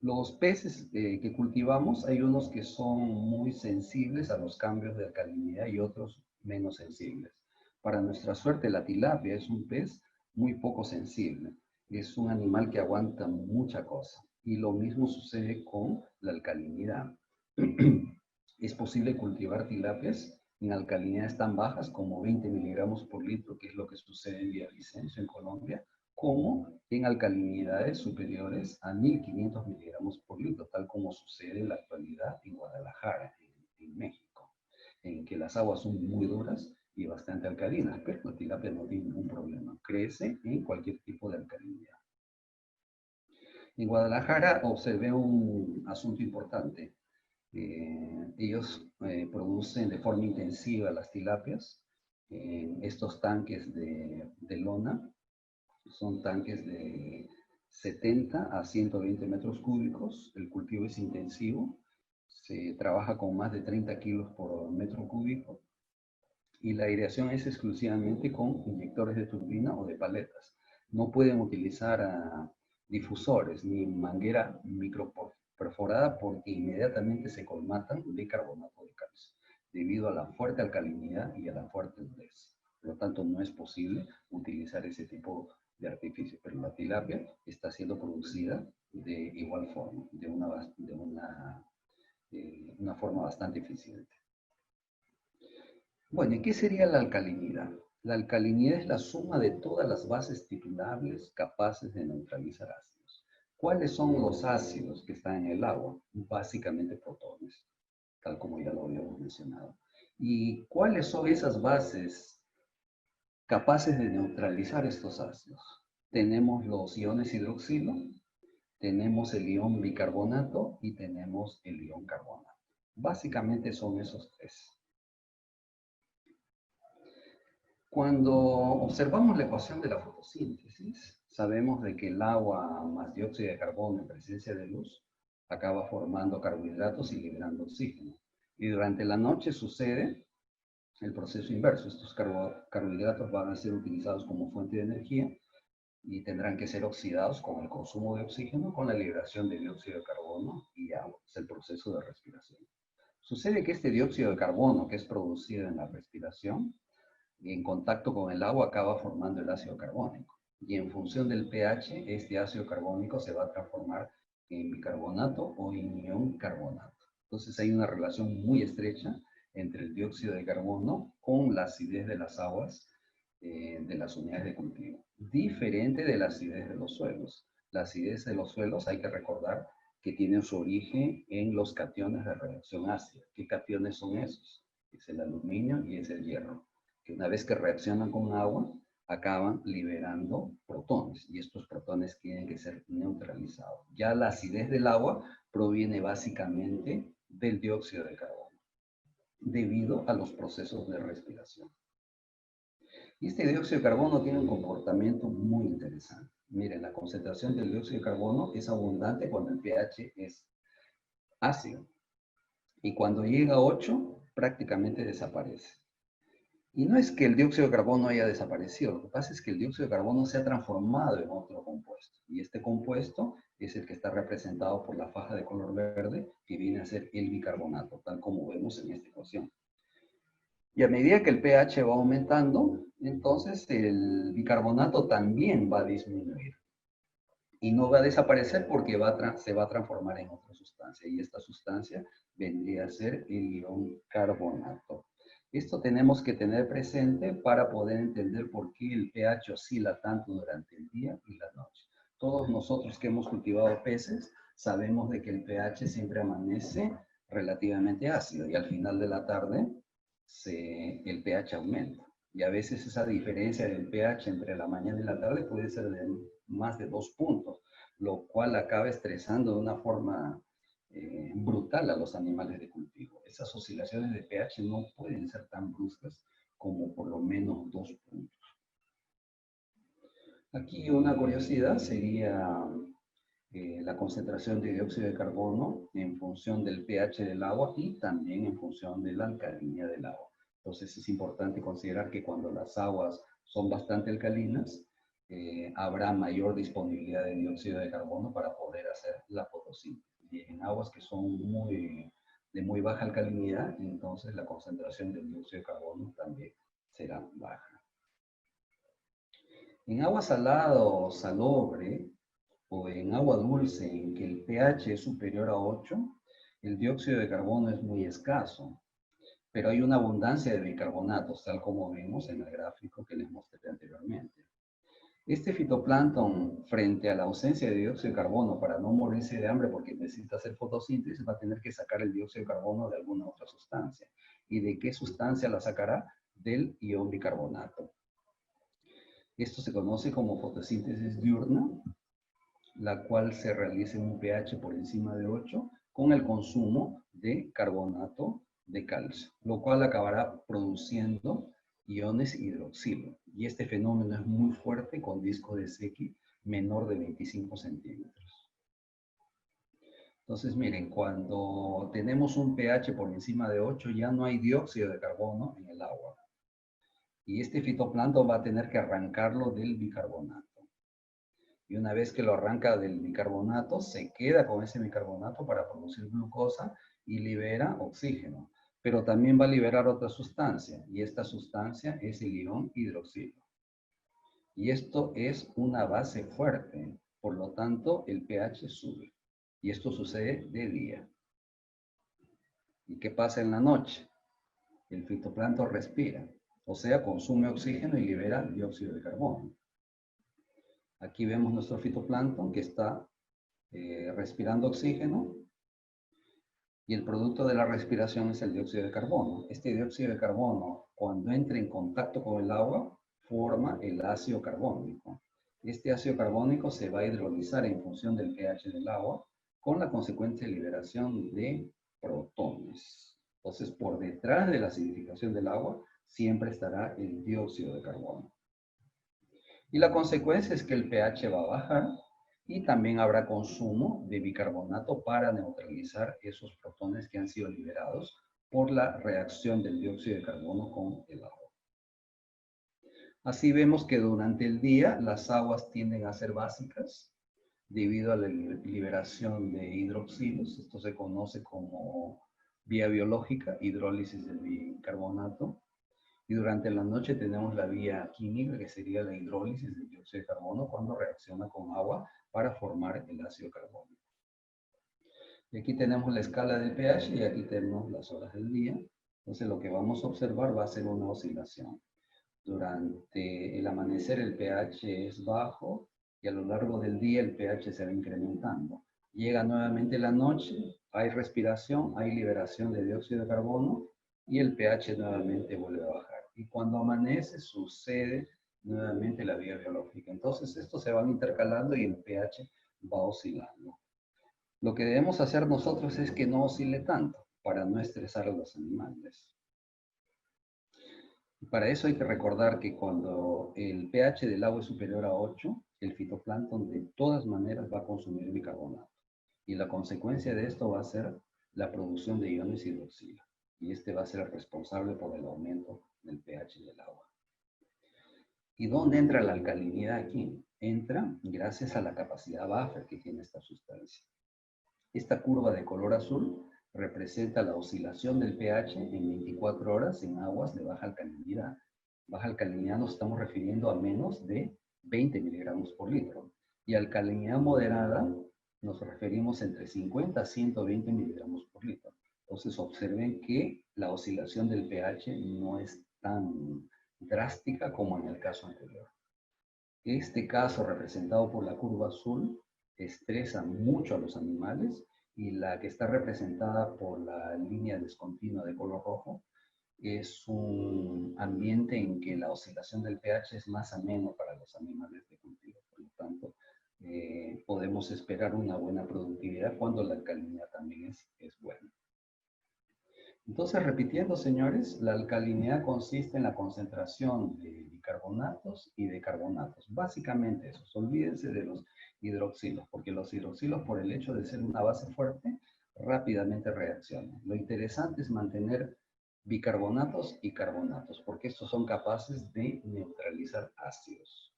Los peces que cultivamos, hay unos que son muy sensibles a los cambios de alcalinidad y otros menos sensibles. Para nuestra suerte, la tilapia es un pez muy poco sensible. Es un animal que aguanta mucha cosa. Y lo mismo sucede con la alcalinidad. Es posible cultivar tilapias en alcalinidades tan bajas como 20 miligramos por litro, que es lo que sucede en Villavicencio, en Colombia, como en alcalinidades superiores a 1500 miligramos por litro, tal como sucede en la actualidad en Guadalajara, en México, en que las aguas son muy duras y bastante alcalinas, pero la tilapia no tiene ningún problema, crece en cualquier tipo de alcalinidad. En Guadalajara observé un asunto importante. Ellos producen de forma intensiva las tilapias en estos tanques de lona. Son tanques de 70 a 120 metros cúbicos. El cultivo es intensivo. Se trabaja con más de 30 kilos por metro cúbico. Y la aireación es exclusivamente con inyectores de turbina o de paletas. No pueden utilizar difusores ni manguera microperforada porque inmediatamente se colmatan de carbonato de calcio debido a la fuerte alcalinidad y a la fuerte dureza. Por lo tanto, no es posible utilizar ese tipo de artificio, pero la tilapia está siendo producida de igual forma, de una forma bastante eficiente. Bueno, ¿y qué sería la alcalinidad? La alcalinidad es la suma de todas las bases titulables capaces de neutralizar ácidos. ¿Cuáles son los ácidos que están en el agua? Básicamente protones, tal como ya lo habíamos mencionado. ¿Y cuáles son esas bases capaces de neutralizar estos ácidos? Tenemos los iones hidroxilo, tenemos el ion bicarbonato y tenemos el ion carbonato. Básicamente son esos tres. Cuando observamos la ecuación de la fotosíntesis, sabemos de que el agua más dióxido de carbono en presencia de luz acaba formando carbohidratos y liberando oxígeno. Y durante la noche sucede el proceso inverso. Estos carbohidratos van a ser utilizados como fuente de energía y tendrán que ser oxidados con el consumo de oxígeno, con la liberación de dióxido de carbono y agua. Es el proceso de respiración. Sucede que este dióxido de carbono que es producido en la respiración, en contacto con el agua acaba formando el ácido carbónico. Y en función del pH, este ácido carbónico se va a transformar en bicarbonato o en ion carbonato. Entonces hay una relación muy estrecha entre el dióxido de carbono con la acidez de las aguas de las unidades de cultivo. Diferente de la acidez de los suelos. La acidez de los suelos hay que recordar que tiene su origen en los cationes de reacción ácida. ¿Qué cationes son esos? Es el aluminio y es el hierro, que una vez que reaccionan con agua, acaban liberando protones, y estos protones tienen que ser neutralizados. Ya la acidez del agua proviene básicamente del dióxido de carbono, debido a los procesos de respiración. Y este dióxido de carbono tiene un comportamiento muy interesante. Miren, la concentración del dióxido de carbono es abundante cuando el pH es ácido. Y cuando llega a 8, prácticamente desaparece. Y no es que el dióxido de carbono haya desaparecido, lo que pasa es que el dióxido de carbono se ha transformado en otro compuesto. Y este compuesto es el que está representado por la faja de color verde, que viene a ser el bicarbonato, tal como vemos en esta ecuación. Y a medida que el pH va aumentando, entonces el bicarbonato también va a disminuir. Y no va a desaparecer porque se va a transformar en otra sustancia. Y esta sustancia vendría a ser el ion carbonato. Esto tenemos que tener presente para poder entender por qué el pH oscila tanto durante el día y la noche. Todos nosotros que hemos cultivado peces sabemos de que el pH siempre amanece relativamente ácido y al final de la tarde el pH aumenta. Y a veces esa diferencia del pH entre la mañana y la tarde puede ser de más de 2 puntos, lo cual acaba estresando de una forma brutal a los animales de cultivo. Esas oscilaciones de pH no pueden ser tan bruscas como por lo menos 2 puntos. Aquí una curiosidad sería la concentración de dióxido de carbono en función del pH del agua y también en función de la alcalinidad del agua. Entonces es importante considerar que cuando las aguas son bastante alcalinas, habrá mayor disponibilidad de dióxido de carbono para poder hacer la fotosíntesis. Y en aguas que son de muy baja alcalinidad, entonces la concentración del dióxido de carbono también será baja. En agua salada o salobre, o en agua dulce en que el pH es superior a 8, el dióxido de carbono es muy escaso, pero hay una abundancia de bicarbonatos, tal como vimos en el gráfico que les mostré anteriormente. Este fitoplancton, frente a la ausencia de dióxido de carbono, para no morirse de hambre porque necesita hacer fotosíntesis, va a tener que sacar el dióxido de carbono de alguna otra sustancia. ¿Y de qué sustancia la sacará? Del ion bicarbonato. Esto se conoce como fotosíntesis diurna, la cual se realiza en un pH por encima de 8 con el consumo de carbonato de calcio, lo cual acabará produciendo iones hidroxilo. Y este fenómeno es muy fuerte con disco de Secchi menor de 25 centímetros. Entonces, miren, cuando tenemos un pH por encima de 8, ya no hay dióxido de carbono en el agua. Y este fitoplancton va a tener que arrancarlo del bicarbonato. Y una vez que lo arranca del bicarbonato, se queda con ese bicarbonato para producir glucosa y libera oxígeno. Pero también va a liberar otra sustancia, y esta sustancia es el ion hidroxilo. Y esto es una base fuerte, por lo tanto el pH sube. Y esto sucede de día. ¿Y qué pasa en la noche? El fitoplancton respira, o sea, consume oxígeno y libera dióxido de carbono. Aquí vemos nuestro fitoplancton que está respirando oxígeno y el producto de la respiración es el dióxido de carbono. Este dióxido de carbono, cuando entra en contacto con el agua, forma el ácido carbónico. Este ácido carbónico se va a hidrolizar en función del pH del agua con la consecuente liberación de protones. Entonces, por detrás de la acidificación del agua siempre estará el dióxido de carbono. Y la consecuencia es que el pH va a bajar y también habrá consumo de bicarbonato para neutralizar esos protones que han sido liberados por la reacción del dióxido de carbono con el agua. Así vemos que durante el día las aguas tienden a ser básicas debido a la liberación de hidroxilos. Esto se conoce como vía biológica, hidrólisis del bicarbonato. Y durante la noche tenemos la vía química, que sería la hidrólisis del dióxido de carbono cuando reacciona con agua para formar el ácido carbónico. Y aquí tenemos la escala del pH y aquí tenemos las horas del día. Entonces lo que vamos a observar va a ser una oscilación. Durante el amanecer el pH es bajo y a lo largo del día el pH se va incrementando. Llega nuevamente la noche, hay respiración, hay liberación de dióxido de carbono y el pH nuevamente vuelve a bajar. Y cuando amanece sucede nuevamente la vía biológica. Entonces estos se van intercalando y el pH va oscilando. Lo que debemos hacer nosotros es que no oscile tanto para no estresar a los animales. Para eso hay que recordar que cuando el pH del agua es superior a 8, el fitoplancton de todas maneras va a consumir bicarbonato. Y la consecuencia de esto va a ser la producción de iones hidroxilo. Y este va a ser el responsable por el aumento del pH del agua. ¿Y dónde entra la alcalinidad aquí? Entra gracias a la capacidad buffer que tiene esta sustancia. Esta curva de color azul representa la oscilación del pH en 24 horas en aguas de baja alcalinidad. Baja alcalinidad nos estamos refiriendo a menos de 20 miligramos por litro. Y alcalinidad moderada nos referimos entre 50 a 120 miligramos por litro. Entonces observen que la oscilación del pH no es tan drástica como en el caso anterior. Este caso representado por la curva azul estresa mucho a los animales y la que está representada por la línea discontinua de color rojo es un ambiente en que la oscilación del pH es más ameno para los animales de cultivo. Por lo tanto, podemos esperar una buena productividad cuando la alcalinidad también es buena. Entonces, repitiendo, señores, la alcalinidad consiste en la concentración de bicarbonatos y de carbonatos. Básicamente eso. Olvídense de los hidroxilos, porque los hidroxilos, por el hecho de ser una base fuerte, rápidamente reaccionan. Lo interesante es mantener bicarbonatos y carbonatos, porque estos son capaces de neutralizar ácidos.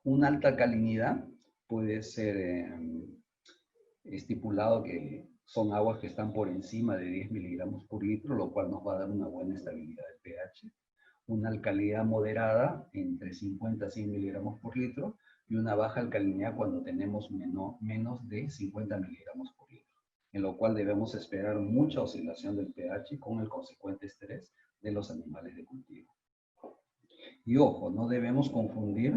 Una alta alcalinidad puede ser estipulado que son aguas que están por encima de 10 miligramos por litro, lo cual nos va a dar una buena estabilidad del pH. Una alcalinidad moderada entre 50 a 100 miligramos por litro y una baja alcalinidad cuando tenemos menos de 50 miligramos por litro, en lo cual debemos esperar mucha oscilación del pH con el consecuente estrés de los animales de cultivo. Y ojo, no debemos confundir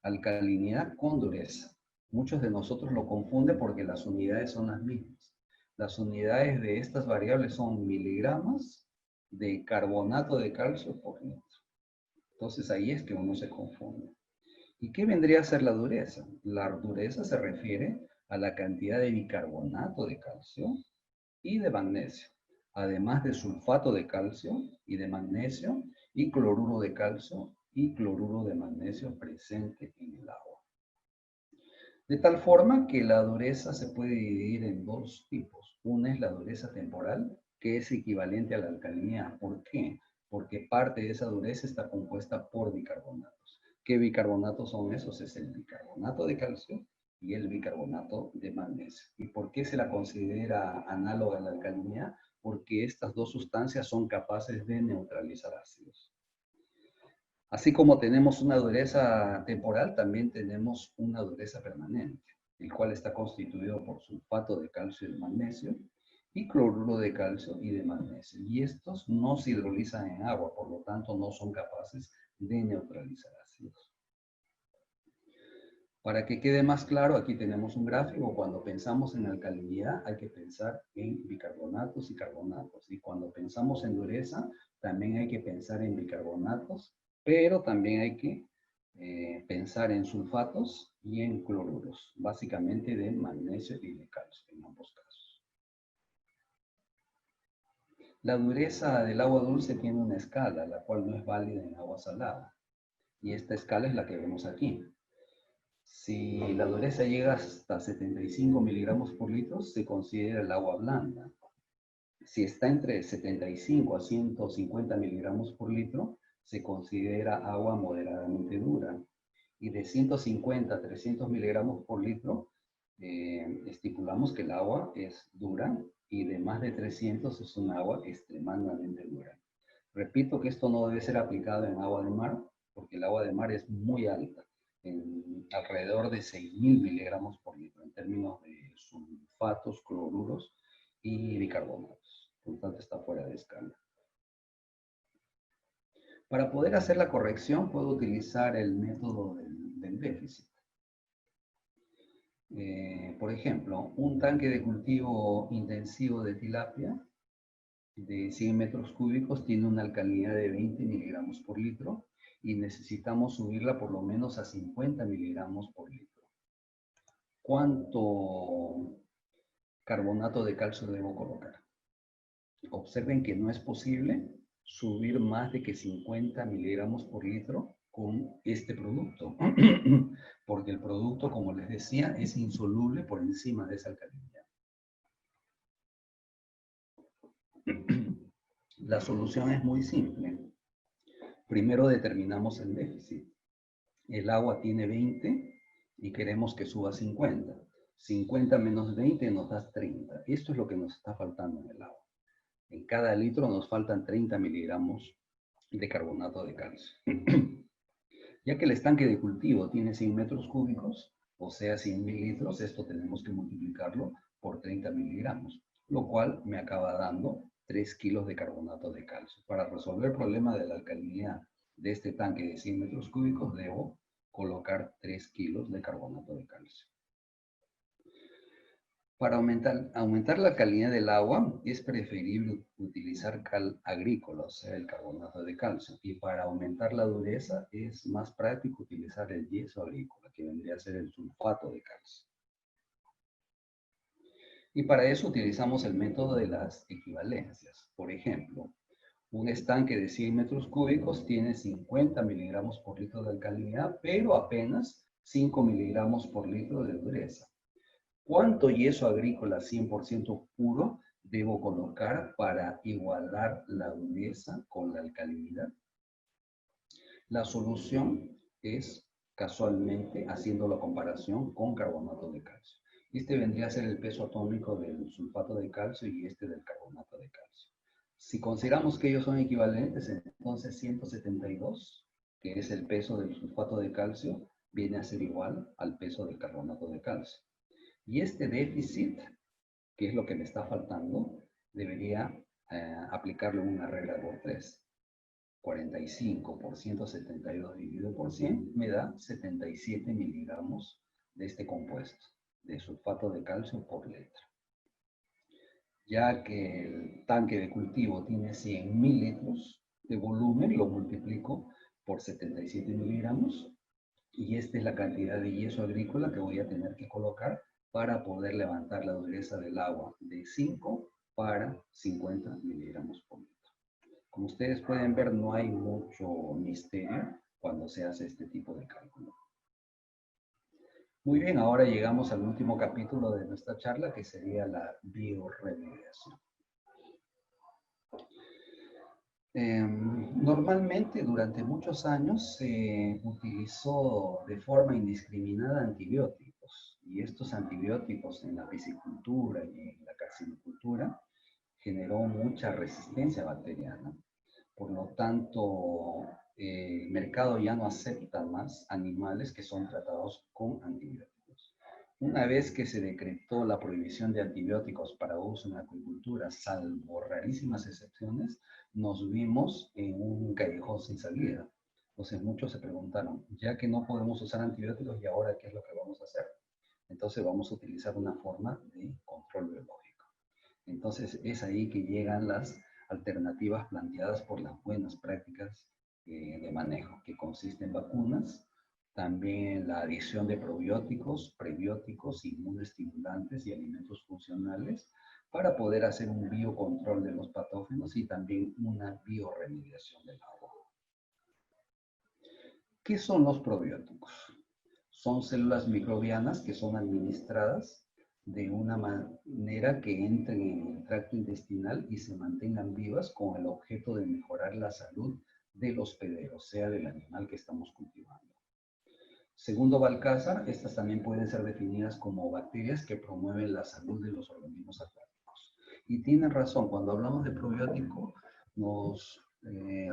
alcalinidad con dureza. Muchos de nosotros lo confunden porque las unidades son las mismas. Las unidades de estas variables son miligramos de carbonato de calcio por litro. Entonces ahí es que uno se confunde. ¿Y qué vendría a ser la dureza? La dureza se refiere a la cantidad de bicarbonato de calcio y de magnesio, además de sulfato de calcio y de magnesio y cloruro de calcio y cloruro de magnesio presente en el agua. De tal forma que la dureza se puede dividir en dos tipos. Una es la dureza temporal, que es equivalente a la alcalinidad. ¿Por qué? Porque parte de esa dureza está compuesta por bicarbonatos. ¿Qué bicarbonatos son esos? Es el bicarbonato de calcio y el bicarbonato de magnesio. ¿Y por qué se la considera análoga a la alcalinidad? Porque estas dos sustancias son capaces de neutralizar ácidos. Así como tenemos una dureza temporal, también tenemos una dureza permanente, el cual está constituido por sulfato de calcio y de magnesio y cloruro de calcio y de magnesio. Y estos no se hidrolizan en agua, por lo tanto no son capaces de neutralizar ácidos. Para que quede más claro, aquí tenemos un gráfico. Cuando pensamos en alcalinidad, hay que pensar en bicarbonatos y carbonatos. Y cuando pensamos en dureza, también hay que pensar en bicarbonatos, pero también hay que pensar en sulfatos y en cloruros, básicamente de magnesio y de calcio en ambos casos. La dureza del agua dulce tiene una escala, la cual no es válida en agua salada. Y esta escala es la que vemos aquí. Si la dureza llega hasta 75 miligramos por litro, se considera el agua blanda. Si está entre 75 a 150 miligramos por litro, se considera agua moderadamente dura. Y de 150 a 300 miligramos por litro, estipulamos que el agua es dura, y de más de 300 es un agua extremadamente dura. Repito que esto no debe ser aplicado en agua de mar, porque el agua de mar es muy alta, en alrededor de 6.000 miligramos por litro, en términos de sulfatos, cloruros y bicarbonatos. Por lo tanto, está fuera de escala. Para poder hacer la corrección, puedo utilizar el método del déficit. Por ejemplo, un tanque de cultivo intensivo de tilapia de 100 metros cúbicos tiene una alcalinidad de 20 miligramos por litro y necesitamos subirla por lo menos a 50 miligramos por litro. ¿Cuánto carbonato de calcio debo colocar? Observen que no es posible subir más de que 50 miligramos por litro con este producto, porque el producto, como les decía, es insoluble por encima de esa alcalinidad. La solución es muy simple. Primero determinamos el déficit. El agua tiene 20 y queremos que suba 50. 50 menos 20 nos da 30. Esto es lo que nos está faltando en el agua. En cada litro nos faltan 30 miligramos de carbonato de calcio. Ya que el estanque de cultivo tiene 100 metros cúbicos, o sea 100 mililitros, esto tenemos que multiplicarlo por 30 miligramos, lo cual me acaba dando 3 kilos de carbonato de calcio. Para resolver el problema de la alcalinidad de este tanque de 100 metros cúbicos, debo colocar 3 kilos de carbonato de calcio. Para aumentar la calidad del agua es preferible utilizar cal agrícola, o sea, el carbonato de calcio. Y para aumentar la dureza es más práctico utilizar el yeso agrícola, que vendría a ser el sulfato de calcio. Y para eso utilizamos el método de las equivalencias. Por ejemplo, un estanque de 100 metros cúbicos tiene 50 miligramos por litro de alcalinidad, pero apenas 5 miligramos por litro de dureza. ¿Cuánto yeso agrícola 100% puro debo colocar para igualar la dureza con la alcalinidad? La solución es casualmente haciendo la comparación con carbonato de calcio. Este vendría a ser el peso atómico del sulfato de calcio y este del carbonato de calcio. Si consideramos que ellos son equivalentes, entonces 172, que es el peso del sulfato de calcio, viene a ser igual al peso del carbonato de calcio. Y este déficit, que es lo que me está faltando, debería aplicarlo en una regla por 3. 45 por 172 dividido por 100 me da 77 miligramos de este compuesto, de sulfato de calcio por letra. Ya que el tanque de cultivo tiene 100 mililitros de volumen, lo multiplico por 77 miligramos y esta es la cantidad de yeso agrícola que voy a tener que colocar para poder levantar la dureza del agua de 5 para 50 miligramos por litro. Como ustedes pueden ver, no hay mucho misterio cuando se hace este tipo de cálculo. Muy bien, ahora llegamos al último capítulo de nuestra charla, que sería la bioremediación. Normalmente, durante muchos años, se utilizó de forma indiscriminada antibióticos. Y estos antibióticos en la piscicultura y en la carcinocultura generó mucha resistencia bacteriana. Por lo tanto, el mercado ya no acepta más animales que son tratados con antibióticos. Una vez que se decretó la prohibición de antibióticos para uso en la acuicultura, salvo rarísimas excepciones, nos vimos en un callejón sin salida. Entonces muchos se preguntaron, ya que no podemos usar antibióticos, ¿y ahora qué es lo que vamos a hacer? Entonces vamos a utilizar una forma de control biológico. Entonces es ahí que llegan las alternativas planteadas por las buenas prácticas de manejo, que consisten en vacunas, también la adición de probióticos, prebióticos, inmunoestimulantes y alimentos funcionales para poder hacer un biocontrol de los patógenos y también una bioremediación del agua. ¿Qué son los probióticos? Son células microbianas que son administradas de una manera que entren en el tracto intestinal y se mantengan vivas con el objeto de mejorar la salud del hospedero, o sea, del animal que estamos cultivando. Segundo Balcázar, estas también pueden ser definidas como bacterias que promueven la salud de los organismos acuáticos. Y tienen razón, cuando hablamos de probiótico nos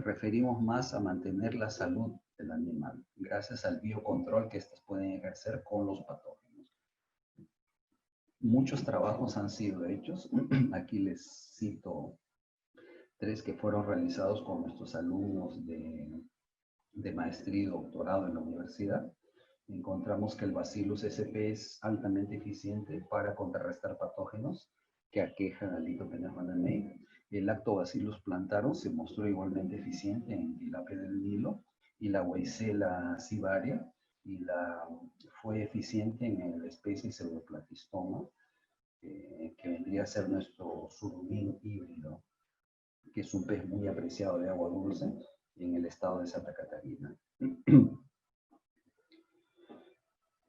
referimos más a mantener la salud del animal, gracias al biocontrol que estas pueden ejercer con los patógenos. Muchos trabajos han sido hechos, aquí les cito 3 que fueron realizados con nuestros alumnos de maestría y doctorado en la universidad. Encontramos que el Bacillus sp es altamente eficiente para contrarrestar patógenos que aquejan al Lithopenetrans nemei. El Lactobacillus plantarum se mostró igualmente eficiente en tilapia del Nilo y la Weissella civaria fue eficiente en la especie Pseudoplatystoma, que vendría a ser nuestro surubín híbrido, que es un pez muy apreciado de agua dulce en el estado de Santa Catarina.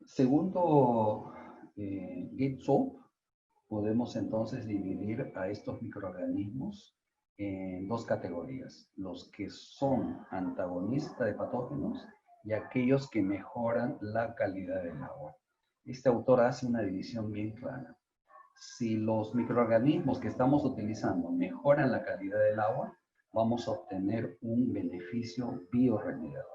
Segundo Getzow, podemos entonces dividir a estos microorganismos en dos categorías: los que son antagonistas de patógenos y aquellos que mejoran la calidad del agua. Este autor hace una división bien clara. Si los microorganismos que estamos utilizando mejoran la calidad del agua, vamos a obtener un beneficio biorremediador.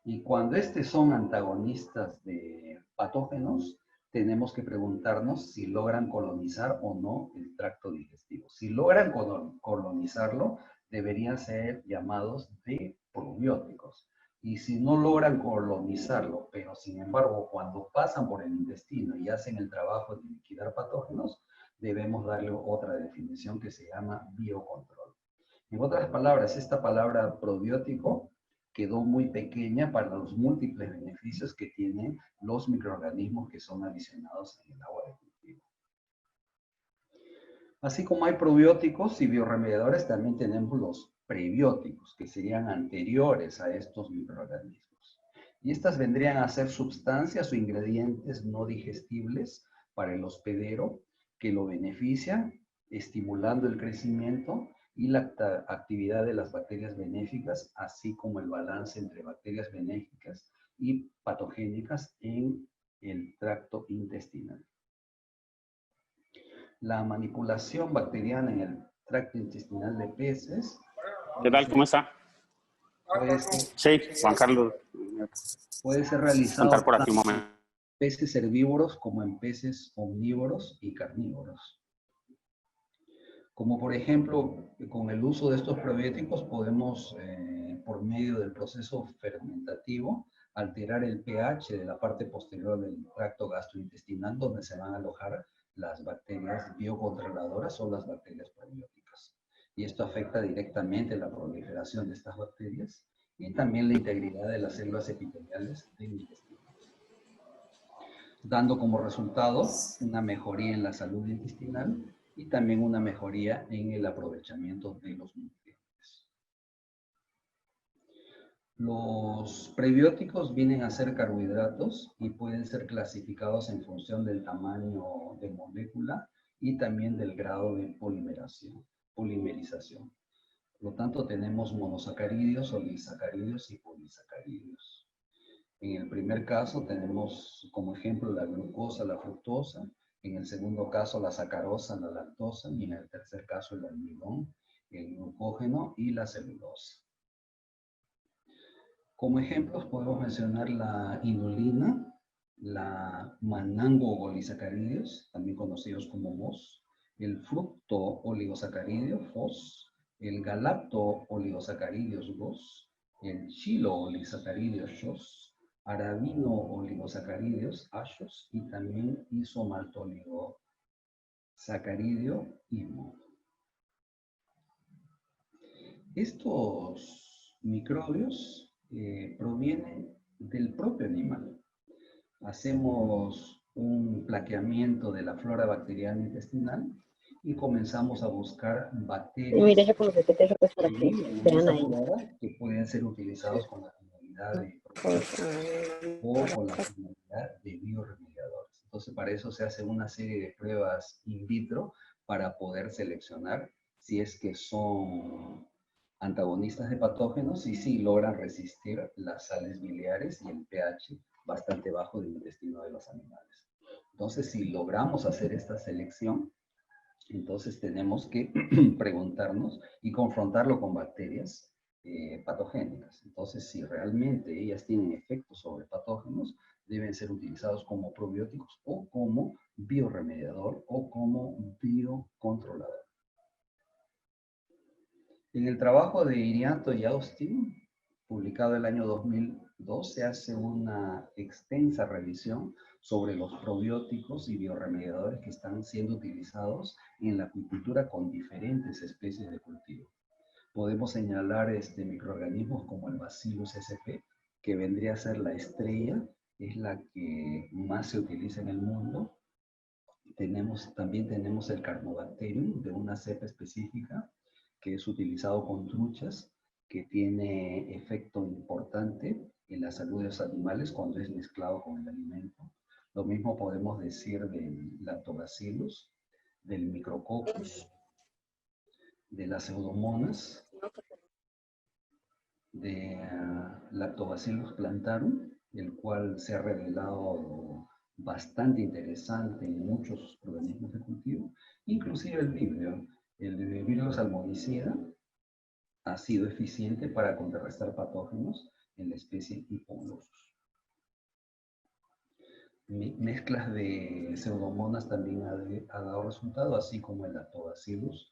Y cuando estos son antagonistas de patógenos, tenemos que preguntarnos si logran colonizar o no el tracto digestivo. Si logran colonizarlo, deberían ser llamados de probióticos. Y si no logran colonizarlo, pero sin embargo cuando pasan por el intestino y hacen el trabajo de liquidar patógenos, debemos darle otra definición que se llama biocontrol. En otras palabras, esta palabra probiótico quedó muy pequeña para los múltiples beneficios que tienen los microorganismos que son adicionados en el agua de cultivo. Así como hay probióticos y biorremediadores, también tenemos los prebióticos, que serían anteriores a estos microorganismos. Y estas vendrían a ser sustancias o ingredientes no digestibles para el hospedero que lo benefician, estimulando el crecimiento y la actividad de las bacterias benéficas, así como el balance entre bacterias benéficas y patogénicas en el tracto intestinal. La manipulación bacteriana en el tracto intestinal de peces. ¿Qué tal? ¿Cómo está? Sí, Juan Carlos. Puede ser realizado Contar por aquí un tanto momento. en peces herbívoros como en peces omnívoros y carnívoros. Como por ejemplo, con el uso de estos probióticos podemos, por medio del proceso fermentativo, alterar el pH de la parte posterior del tracto gastrointestinal, donde se van a alojar las bacterias biocontroladoras o las bacterias probióticas. Y esto afecta directamente la proliferación de estas bacterias y también la integridad de las células epiteliales del intestino, dando como resultado una mejoría en la salud intestinal y también una mejoría en el aprovechamiento de los nutrientes. Los prebióticos vienen a ser carbohidratos y pueden ser clasificados en función del tamaño de molécula y también del grado de polimerización. Por lo tanto, tenemos monosacáridos, oligosacáridos y polisacáridos. En el primer caso tenemos como ejemplo la glucosa, la fructosa. En el segundo caso la sacarosa, la lactosa. Y en el tercer caso el almidón, el glucógeno y la celulosa. Como ejemplos podemos mencionar la inulina, la manango-oligosacáridos, también conocidos como MOS, el fructo-oligosacárido, FOS, el galacto-oligosacáridos, GOS, el chilo-oligosacáridos, SHOS, arabino-oligosacáridos, ASHOS, y también isomalto-oligosacárido, IMO. Estos microbios provienen del propio animal. Hacemos un plaqueamiento de la flora bacteriana intestinal y comenzamos a buscar bacterias que pueden ser utilizados con la finalidad de o con la finalidad de biorremediadores. Entonces, para eso se hace una serie de pruebas in vitro para poder seleccionar si es que son antagonistas de patógenos y si logran resistir las sales biliares y el pH bastante bajo del intestino de los animales. Entonces, si logramos hacer esta selección, entonces tenemos que preguntarnos y confrontarlo con bacterias patogénicas. Entonces, si realmente ellas tienen efectos sobre patógenos, deben ser utilizados como probióticos o como biorremediador o como biocontrolador. En el trabajo de Irianto y Austin, publicado el año 2002, se hace una extensa revisión sobre los probióticos y biorremediadores que están siendo utilizados en la acuicultura con diferentes especies de cultivo. Podemos señalar microorganismos como el Bacillus sp, que vendría a ser la estrella, es la que más se utiliza en el mundo. También tenemos el Carnobacterium de una cepa específica, que es utilizado con truchas, que tiene efecto importante en la salud de los animales cuando es mezclado con el alimento. Lo mismo podemos decir del lactobacillus, del micrococcus, de las pseudomonas, de lactobacillus plantarum, el cual se ha revelado bastante interesante en muchos organismos de cultivo, inclusive el vibrio. El vibrio salmonicida ha sido eficiente para contrarrestar patógenos en la especie Hippomolosus. Mezclas de pseudomonas también ha dado resultado, así como el lactobacillus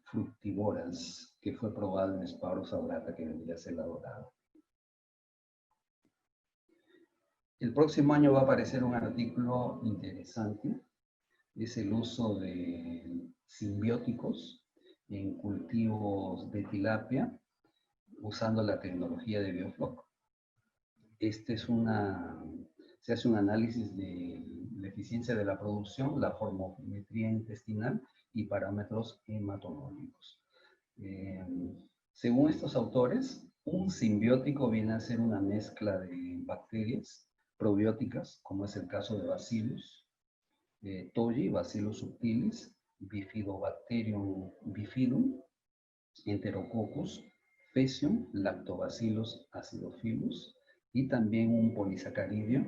fructivorans, que fue probado en Sphaerops aurata, que vendría a ser la dorada. El próximo año va a aparecer un artículo interesante, es el uso de simbióticos en cultivos de tilapia usando la tecnología de Biofloc. Se hace un análisis de la eficiencia de la producción, la formometría intestinal y parámetros hematológicos. Según estos autores, un simbiótico viene a ser una mezcla de bacterias probióticas, como es el caso de Bacillus toyi, Bacillus subtilis, Bifidobacterium bifidum, Enterococcus, Faecium, Lactobacillus acidophilus, y también un polisacaridio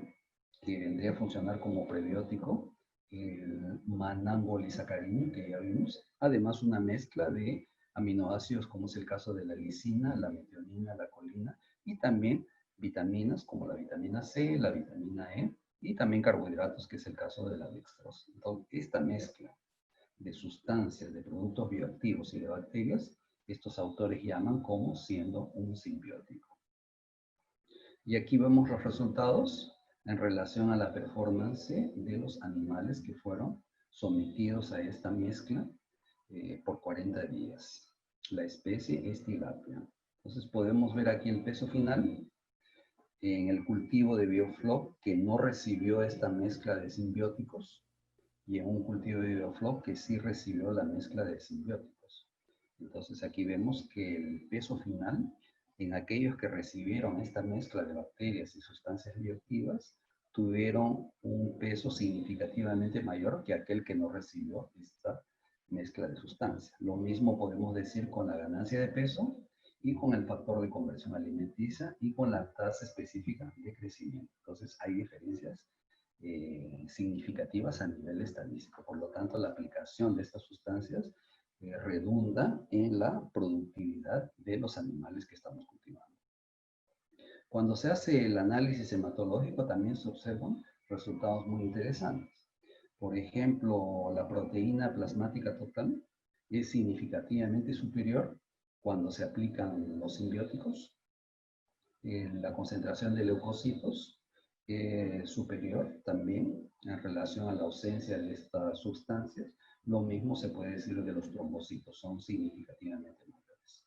que vendría a funcionar como prebiótico, el manangolisacaridio que ya vimos, además una mezcla de aminoácidos como es el caso de la lisina, la metionina, la colina, y también vitaminas como la vitamina C, la vitamina E, y también carbohidratos, que es el caso de la dextrosa. Entonces, esta mezcla de sustancias, de productos bioactivos y de bacterias, estos autores llaman como siendo un simbiótico. Y aquí vemos los resultados en relación a la performance de los animales que fueron sometidos a esta mezcla por 40 días. La especie es tilapia. Entonces podemos ver aquí el peso final en el cultivo de Biofloc que no recibió esta mezcla de simbióticos y en un cultivo de Biofloc que sí recibió la mezcla de simbióticos. Entonces aquí vemos que el peso final en aquellos que recibieron esta mezcla de bacterias y sustancias bioactivas tuvieron un peso significativamente mayor que aquel que no recibió esta mezcla de sustancias. Lo mismo podemos decir con la ganancia de peso y con el factor de conversión alimenticia y con la tasa específica de crecimiento. Entonces hay diferencias significativas a nivel estadístico. Por lo tanto, la aplicación de estas sustancias redunda en la productividad de los animales que estamos cultivando. Cuando se hace el análisis hematológico también se observan resultados muy interesantes. Por ejemplo, la proteína plasmática total es significativamente superior cuando se aplican los simbióticos. La concentración de leucocitos es superior también en relación a la ausencia de estas sustancias. Lo mismo se puede decir de los trombocitos, son significativamente mayores.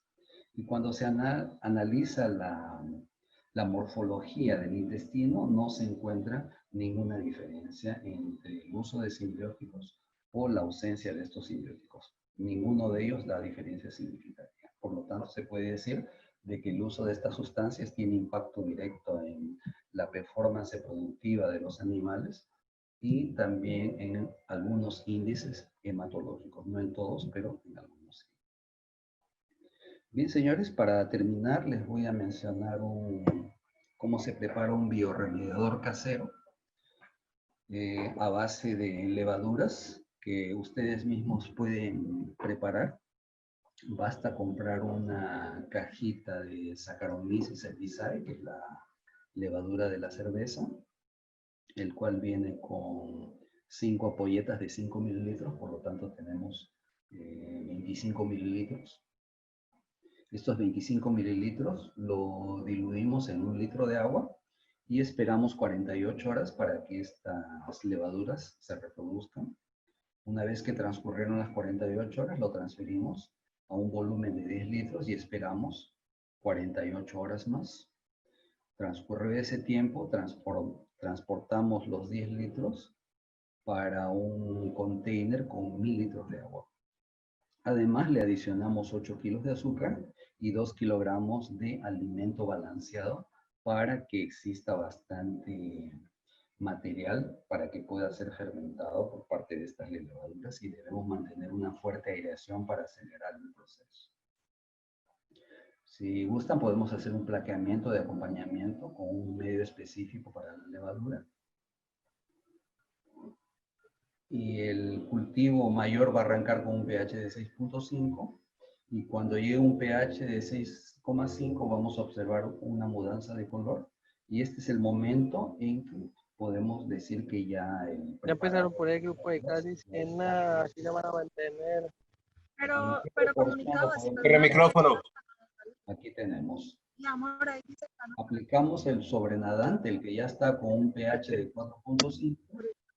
Y cuando se analiza la morfología del intestino, no se encuentra ninguna diferencia entre el uso de simbióticos o la ausencia de estos simbióticos. Ninguno de ellos da diferencia significativa. Por lo tanto, se puede decir de que el uso de estas sustancias tiene impacto directo en la performance productiva de los animales y también en algunos índices hematológicos, no en todos, pero en algunos. Bien, señores, para terminar les voy a mencionar cómo se prepara un bioremediador casero a base de levaduras que ustedes mismos pueden preparar. Basta comprar una cajita de Saccharomyces cerevisiae, que es la levadura de la cerveza, el cual viene con 5 ampolletas de 5 mililitros, por lo tanto tenemos 25 mililitros. Estos 25 mililitros lo diluimos en 1 litro de agua y esperamos 48 horas para que estas levaduras se reproduzcan. Una vez que transcurrieron las 48 horas, lo transferimos a un volumen de 10 litros y esperamos 48 horas más. Transcurre ese tiempo, transportamos los 10 litros para un container con 1000 litros de agua. Además, le adicionamos 8 kilos de azúcar y 2 kilogramos de alimento balanceado para que exista bastante material para que pueda ser fermentado por parte de estas levaduras, y debemos mantener una fuerte aireación para acelerar el proceso. Si gustan, podemos hacer un plaqueamiento de acompañamiento con un medio específico para la levadura. Y el cultivo mayor va a arrancar con un pH de 6.5, y cuando llegue un pH de 6,5 vamos a observar una mudanza de color, y este es el momento en que podemos decir que ya Ya empezaron por el grupo de Cádiz, que nada, así la van a mantener. Pero comunicado así. Cierre micrófono. Aquí tenemos. Mi amor, ahí dice que no. Aplicamos el sobrenadante, el que ya está con un pH de 4.5.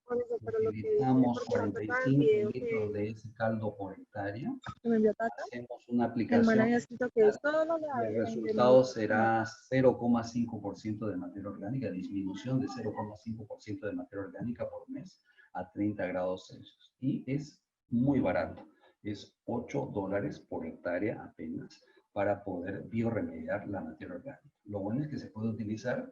Por eso, pero lo que Utilizamos porque no te 45 video litros de ese caldo por hectárea. que me envió Tata, Hacemos una el man aplicación. había escrito que es todo lo que El resultado será 0,5% de materia orgánica, disminución de 0,5% de materia orgánica por mes a 30 grados Celsius. Y es muy barato, es $8 por hectárea apenas para poder bioremediar la materia orgánica. Lo bueno es que se puede utilizar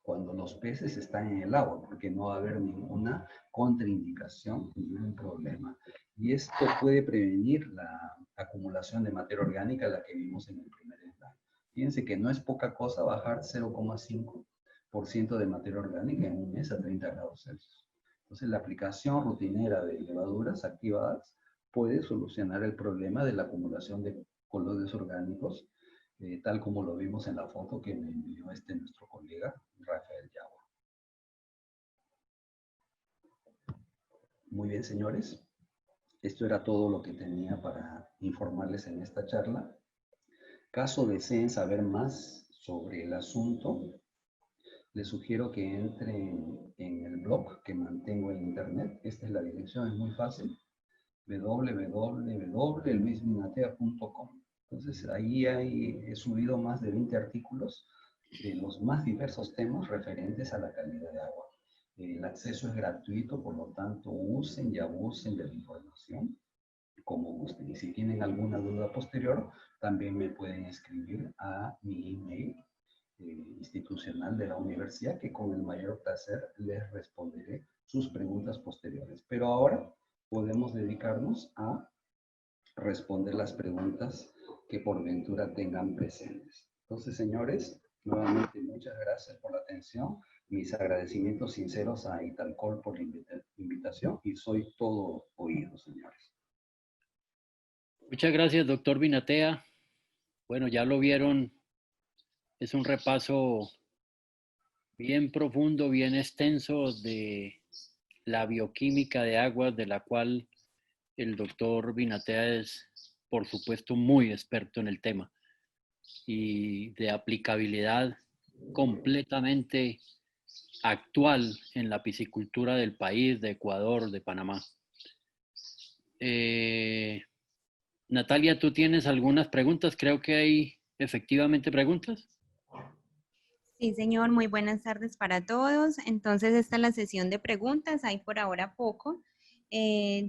cuando los peces están en el agua, porque no va a haber ninguna contraindicación, ningún problema. Y esto puede prevenir la acumulación de materia orgánica, la que vimos en el primer slide. Fíjense que no es poca cosa bajar 0,5% de materia orgánica en un mes a 30 grados Celsius. Entonces, la aplicación rutinera de levaduras activadas puede solucionar el problema de la acumulación de colores orgánicos, tal como lo vimos en la foto que me envió nuestro colega Rafael Yagua. Muy bien, señores. Esto era todo lo que tenía para informarles en esta charla. Caso deseen saber más sobre el asunto, les sugiero que entren en el blog que mantengo en internet. Esta es la dirección, es muy fácil: www.luisminatea.com. Entonces, ahí he subido más de 20 artículos de los más diversos temas referentes a la calidad de agua. El acceso es gratuito, por lo tanto, usen y abusen de la información como gusten. Y si tienen alguna duda posterior, también me pueden escribir a mi email institucional de la universidad, que con el mayor placer les responderé sus preguntas posteriores. Pero ahora podemos dedicarnos a responder las preguntas que por ventura tengan presentes. Entonces, señores, nuevamente muchas gracias por la atención. Mis agradecimientos sinceros a Italcol por la invitación, y soy todo oído, señores. Muchas gracias, doctor Binatea. Bueno, ya lo vieron, es un repaso bien profundo, bien extenso de la bioquímica de aguas, de la cual el doctor Binatea es, por supuesto, muy experto en el tema, y de aplicabilidad completamente actual en la piscicultura del país, de Ecuador, de Panamá. Natalia, ¿tú tienes algunas preguntas? Creo que hay efectivamente preguntas. Sí, señor, muy buenas tardes para todos. Entonces, esta es la sesión de preguntas, hay por ahora poco.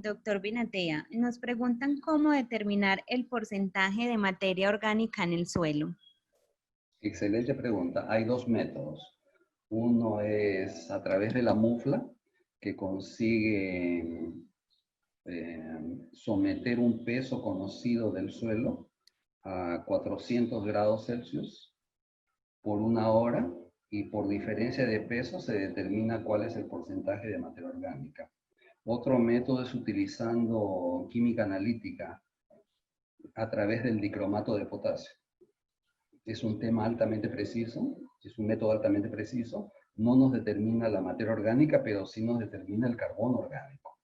Doctor Binatea, nos preguntan cómo determinar el porcentaje de materia orgánica en el suelo. Excelente pregunta. Hay dos métodos. Uno es a través de la mufla, que consigue someter un peso conocido del suelo a 400 grados Celsius por 1 hora, y por diferencia de peso se determina cuál es el porcentaje de materia orgánica. Otro método es utilizando química analítica a través del dicromato de potasio. Es un tema altamente preciso, es un método altamente preciso. No nos determina la materia orgánica, pero sí nos determina el carbono orgánico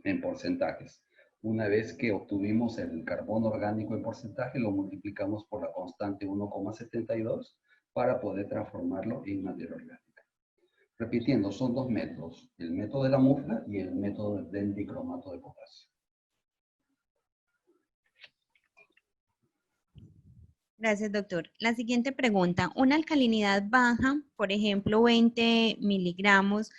en porcentajes. Una vez que obtuvimos el carbono orgánico en porcentaje, lo multiplicamos por la constante 1,72 para poder transformarlo en materia orgánica. Repitiendo, son dos métodos: el método de la mufla y el método del dicromato de potasio. Gracias, doctor. La siguiente pregunta, una alcalinidad baja, por ejemplo, 20 miligramos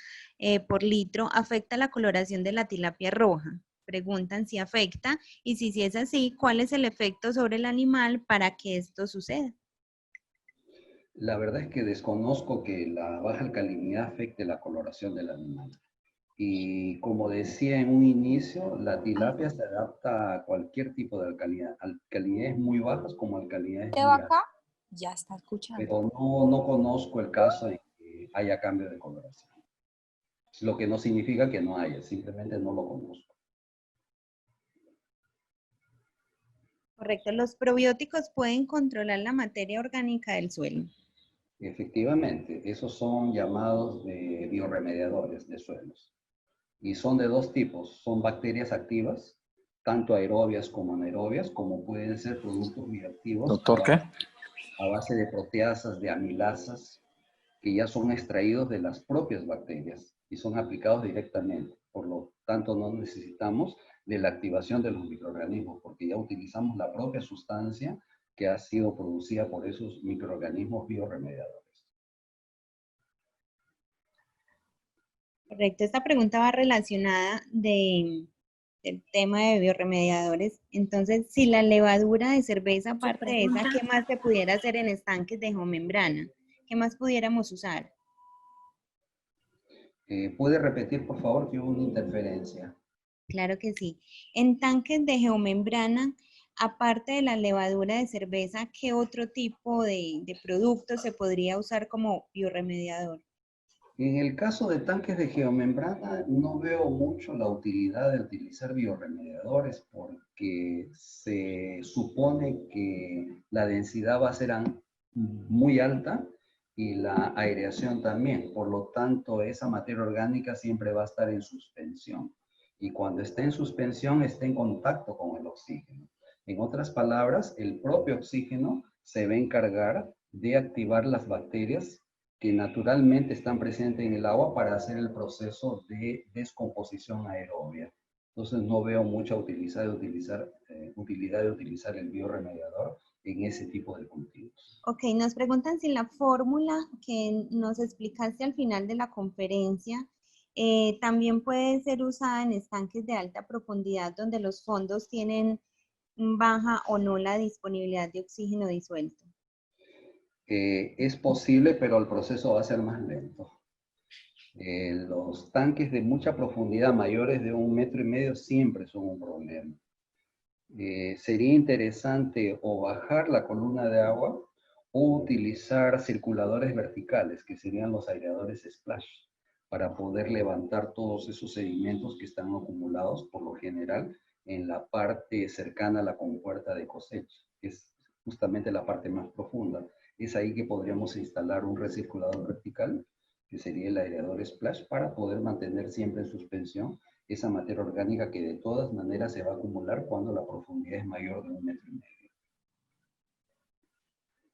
por litro, ¿afecta la coloración de la tilapia roja? preguntan si afecta y si es así, ¿cuál es el efecto sobre el animal para que esto suceda? La verdad es que desconozco que la baja alcalinidad afecte la coloración del animal. Y como decía en un inicio, la tilapia se adapta a cualquier tipo de alcalinidad. Alcalinidades muy bajas como alcalinidades muy altas. Ya está escuchando. Pero no conozco el caso en que haya cambio de coloración. Lo que no significa que no haya, simplemente no lo conozco. Correcto, los probióticos pueden controlar la materia orgánica del suelo. Efectivamente, esos son llamados de biorremediadores de suelos. Y son de dos tipos. Son bacterias activas, tanto aerobias como anaerobias, como pueden ser productos bioactivos. ¿Doctor qué? A base de proteasas, de amilasas, que ya son extraídos de las propias bacterias y son aplicados directamente. Por lo tanto, no necesitamos de la activación de los microorganismos, porque ya utilizamos la propia sustancia que ha sido producida por esos microorganismos biorremediadores. Correcto, esta pregunta va relacionada del tema de biorremediadores. Entonces, si la levadura de cerveza, aparte de esa, ¿qué más se pudiera hacer en estanques de geomembrana? ¿Qué más pudiéramos usar? ¿Puede repetir, por favor, que hubo una interferencia? Claro que sí. En tanques de geomembrana, aparte de la levadura de cerveza, ¿qué otro tipo de producto se podría usar como biorremediador? En el caso de tanques de geomembrana, no veo mucho la utilidad de utilizar biorremediadores porque se supone que la densidad va a ser muy alta y la aireación también. Por lo tanto, esa materia orgánica siempre va a estar en suspensión. Y cuando esté en suspensión, está en contacto con el oxígeno. En otras palabras, el propio oxígeno se va a encargar de activar las bacterias que naturalmente están presentes en el agua para hacer el proceso de descomposición aerobia. Entonces no veo mucha utilidad de utilizar el biorremediador en ese tipo de cultivos. Ok, nos preguntan si la fórmula que nos explicaste al final de la conferencia también puede ser usada en estanques de alta profundidad donde los fondos tienen baja o nula disponibilidad de oxígeno disuelto. Es posible, pero el proceso va a ser más lento. Los tanques de mucha profundidad, mayores de 1,5 metros, siempre son un problema. Sería interesante o bajar la columna de agua o utilizar circuladores verticales, que serían los aireadores splash, para poder levantar todos esos sedimentos que están acumulados, por lo general, en la parte cercana a la compuerta de cosecha, que es justamente la parte más profunda. Es ahí que podríamos instalar un recirculador vertical, que sería el aireador splash, para poder mantener siempre en suspensión esa materia orgánica que de todas maneras se va a acumular cuando la profundidad es mayor de 1,5 metros.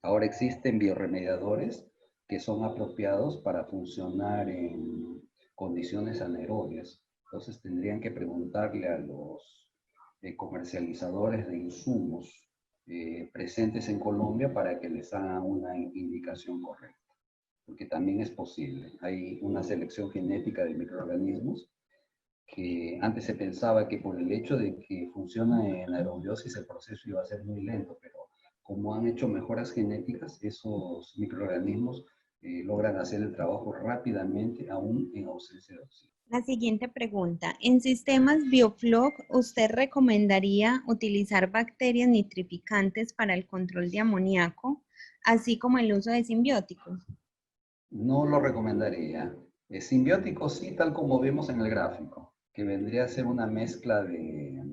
Ahora existen biorremediadores que son apropiados para funcionar en condiciones anaerobias. Entonces tendrían que preguntarle a los comercializadores de insumos presentes en Colombia para que les hagan una indicación correcta. Porque también es posible. Hay una selección genética de microorganismos que antes se pensaba que por el hecho de que funciona en aerobiosis el proceso iba a ser muy lento, pero como han hecho mejoras genéticas, esos microorganismos logran hacer el trabajo rápidamente, aún en ausencia de oxígeno. La siguiente pregunta. En sistemas Bioflok, ¿usted recomendaría utilizar bacterias nitrificantes para el control de amoníaco, así como el uso de simbióticos? No lo recomendaría. Simbióticos sí, tal como vemos en el gráfico, que vendría a ser una mezcla de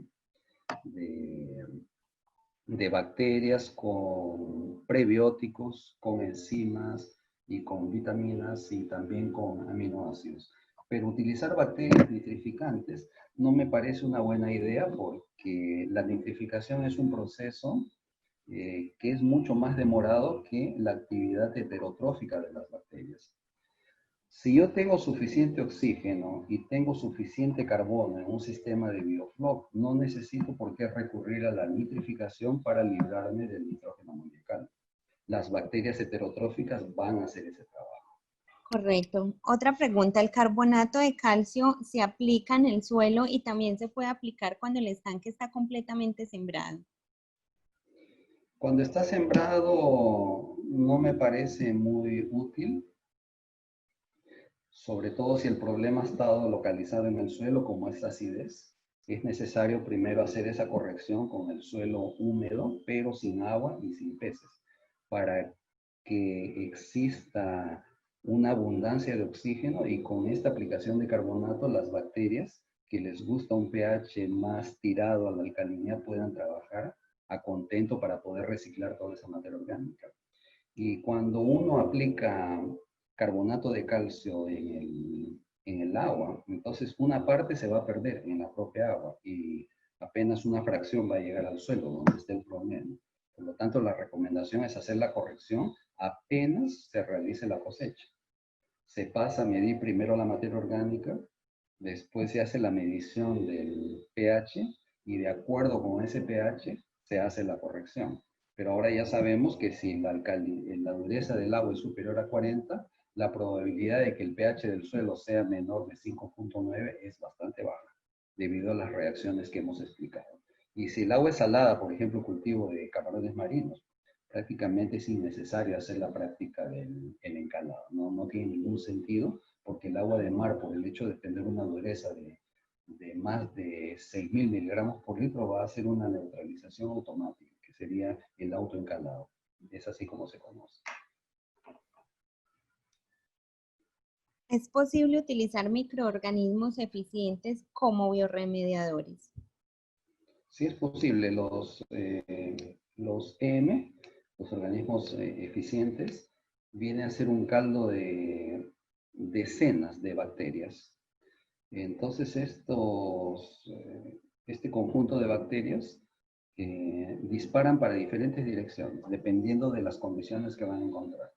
bacterias con prebióticos, con enzimas y con vitaminas y también con aminoácidos. Pero utilizar bacterias nitrificantes no me parece una buena idea porque la nitrificación es un proceso que es mucho más demorado que la actividad heterotrófica de las bacterias. Si yo tengo suficiente oxígeno y tengo suficiente carbono en un sistema de Bioflok, no necesito por qué recurrir a la nitrificación para librarme del nitrógeno amoniacal. Las bacterias heterotróficas van a hacer ese trabajo. Correcto. Otra pregunta, ¿el carbonato de calcio se aplica en el suelo y también se puede aplicar cuando el estanque está completamente sembrado? Cuando está sembrado no me parece muy útil, sobre todo si el problema ha estado localizado en el suelo, como es acidez. Es necesario primero hacer esa corrección con el suelo húmedo, pero sin agua y sin peces, para que exista una abundancia de oxígeno y con esta aplicación de carbonato las bacterias que les gusta un pH más tirado a la alcalinidad puedan trabajar a contento para poder reciclar toda esa materia orgánica. Y cuando uno aplica carbonato de calcio en el agua, entonces una parte se va a perder en la propia agua y apenas una fracción va a llegar al suelo donde esté el problema. Por lo tanto, la recomendación es hacer la corrección apenas se realice la cosecha. Se pasa a medir primero la materia orgánica, después se hace la medición del pH y de acuerdo con ese pH se hace la corrección. Pero ahora ya sabemos que si la dureza del agua es superior a 40, la probabilidad de que el pH del suelo sea menor de 5.9 es bastante baja, debido a las reacciones que hemos explicado. Y si el agua es salada, por ejemplo, cultivo de camarones marinos, prácticamente es innecesario hacer la práctica del encalado. No tiene ningún sentido, porque el agua de mar, por el hecho de tener una dureza de más de 6.000 miligramos por litro, va a hacer una neutralización automática, que sería el autoencalado. Es así como se conoce. ¿Es posible utilizar microorganismos eficientes como biorremediadores? Sí es posible. Los EM, los organismos eficientes, vienen a ser un caldo de decenas de bacterias. Entonces este conjunto de bacterias disparan para diferentes direcciones, dependiendo de las condiciones que van a encontrar.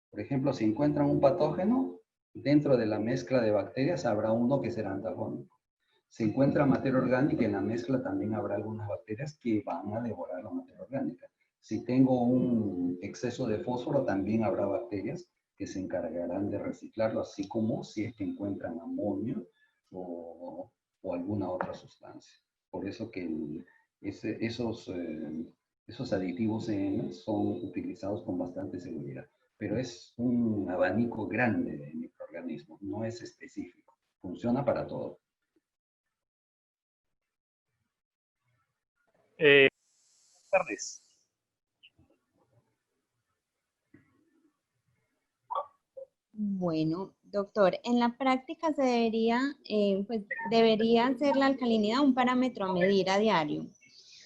Por ejemplo, si encuentran un patógeno, dentro de la mezcla de bacterias habrá uno que será antagónico. Se encuentra materia orgánica, en la mezcla también habrá algunas bacterias que van a devorar la materia orgánica. Si tengo un exceso de fósforo, también habrá bacterias que se encargarán de reciclarlo, así como si es que encuentran amonio o alguna otra sustancia. Por eso que esos aditivos EM son utilizados con bastante seguridad. Pero es un abanico grande de microorganismos, no es específico. Funciona para todo. Buenas tardes. Bueno, doctor, en la práctica se debería ser la alcalinidad un parámetro a medir a diario.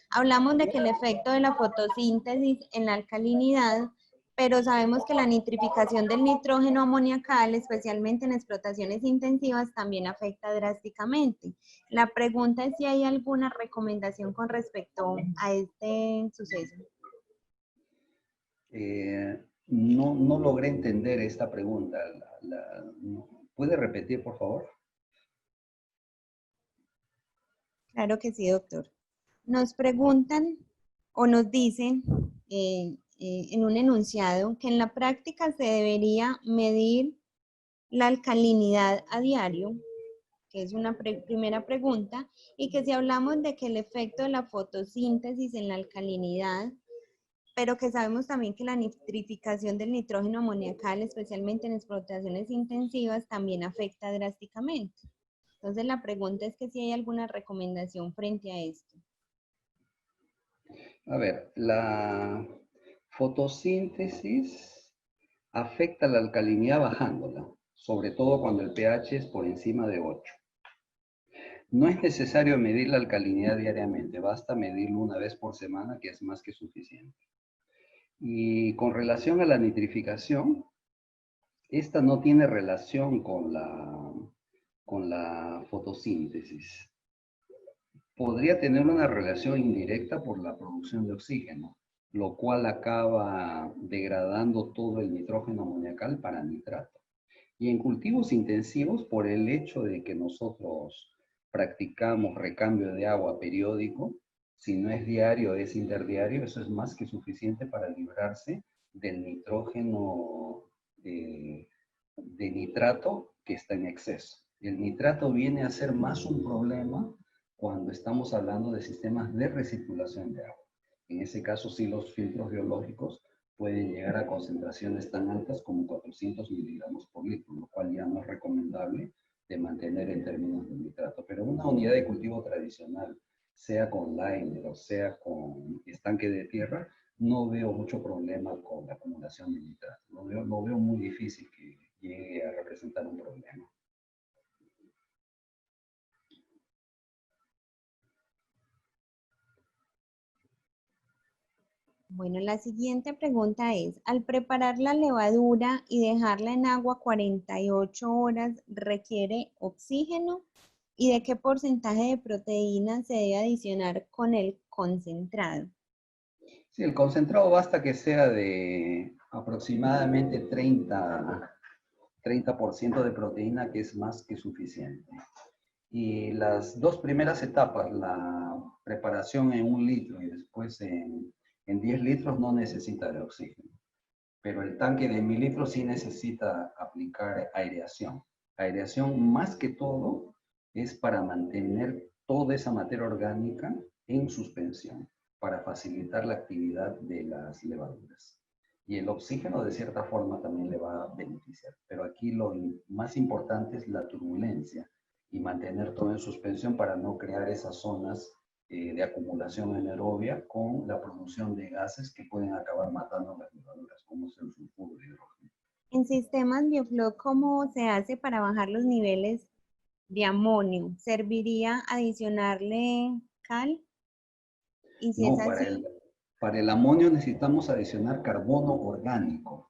Hablamos de que el efecto de la fotosíntesis en la alcalinidad, pero sabemos que la nitrificación del nitrógeno amoniacal, especialmente en explotaciones intensivas, también afecta drásticamente. La pregunta es si hay alguna recomendación con respecto a este suceso. No logré entender esta pregunta. ¿Puede repetir, por favor? Claro que sí, doctor. Nos preguntan o nos dicen en un enunciado que en la práctica se debería medir la alcalinidad a diario, que es una primera pregunta, y que si hablamos de que el efecto de la fotosíntesis en la alcalinidad, pero que sabemos también que la nitrificación del nitrógeno amoniacal, especialmente en explotaciones intensivas, también afecta drásticamente. Entonces la pregunta es que si hay alguna recomendación frente a esto. A ver, la fotosíntesis afecta la alcalinidad bajándola, sobre todo cuando el pH es por encima de 8. No es necesario medir la alcalinidad diariamente, basta medirlo una vez por semana, que es más que suficiente. Y con relación a la nitrificación, esta no tiene relación con la fotosíntesis. Podría tener una relación indirecta por la producción de oxígeno, lo cual acaba degradando todo el nitrógeno amoniacal para nitrato. Y en cultivos intensivos, por el hecho de que nosotros practicamos recambio de agua periódico, si no es diario, es interdiario, eso es más que suficiente para librarse del nitrógeno de nitrato que está en exceso. El nitrato viene a ser más un problema cuando estamos hablando de sistemas de recirculación de agua. En ese caso, sí, los filtros biológicos pueden llegar a concentraciones tan altas como 400 miligramos por litro, lo cual ya no es recomendable de mantener en términos de nitrato. Pero una unidad de cultivo tradicional, sea con liner o sea con estanque de tierra, no veo mucho problema con la acumulación de nitrato. Lo veo muy difícil que llegue a representar un problema. Bueno, la siguiente pregunta es, al preparar la levadura y dejarla en agua 48 horas, ¿requiere oxígeno? ¿Y de qué porcentaje de proteína se debe adicionar con el concentrado? Sí, el concentrado basta que sea de aproximadamente 30% de proteína, que es más que suficiente. Y las dos primeras etapas, la preparación en 1 litro y después en 10 litros, no necesita de oxígeno. Pero el tanque de 1000 litros sí necesita aplicar aireación. Aireación, más que todo, es para mantener toda esa materia orgánica en suspensión, para facilitar la actividad de las levaduras. Y el oxígeno, de cierta forma, también le va a beneficiar. Pero aquí lo más importante es la turbulencia y mantener todo en suspensión para no crear esas zonas de acumulación anaerobia con la producción de gases que pueden acabar matando las levaduras, como es el sulfuro de hidrógeno. En sistemas biofloc, ¿cómo se hace para bajar los niveles de amonio? ¿Serviría adicionarle cal? Y si es No, así, para el amonio necesitamos adicionar carbono orgánico.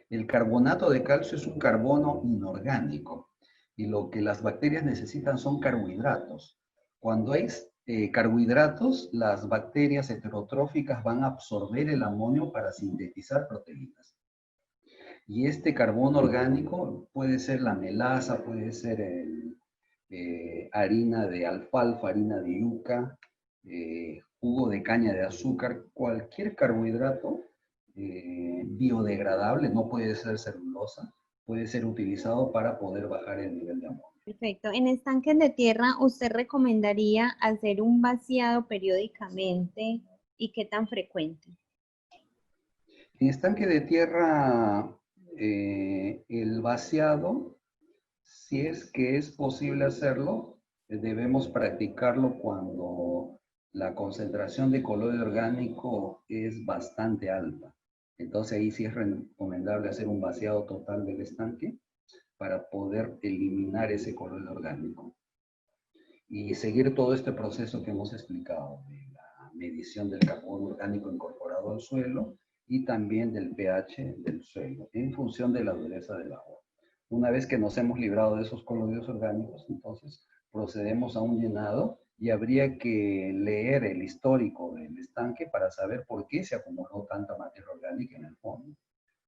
El carbonato de calcio es un carbono inorgánico y lo que las bacterias necesitan son carbohidratos. Cuando hay carbohidratos, las bacterias heterotróficas van a absorber el amonio para sintetizar proteínas. Y este carbono orgánico puede ser la melaza, puede ser harina de alfalfa, harina de yuca, jugo de caña de azúcar, cualquier carbohidrato biodegradable, no puede ser celulosa, puede ser utilizado para poder bajar el nivel de amonio. perfecto. En estanques de tierra, ¿usted recomendaría hacer un vaciado periódicamente y qué tan frecuente? En estanque de tierra, el vaciado, si es que es posible hacerlo, debemos practicarlo cuando la concentración de coloide orgánico es bastante alta. Entonces ahí sí es recomendable hacer un vaciado total del estanque para poder eliminar ese coloide orgánico. Y seguir todo este proceso que hemos explicado de la medición del carbono orgánico incorporado al suelo y también del pH del suelo en función de la dureza del agua. Una vez que nos hemos librado de esos coloides orgánicos, entonces procedemos a un llenado y habría que leer el histórico del estanque para saber por qué se acumuló tanta materia orgánica en el fondo.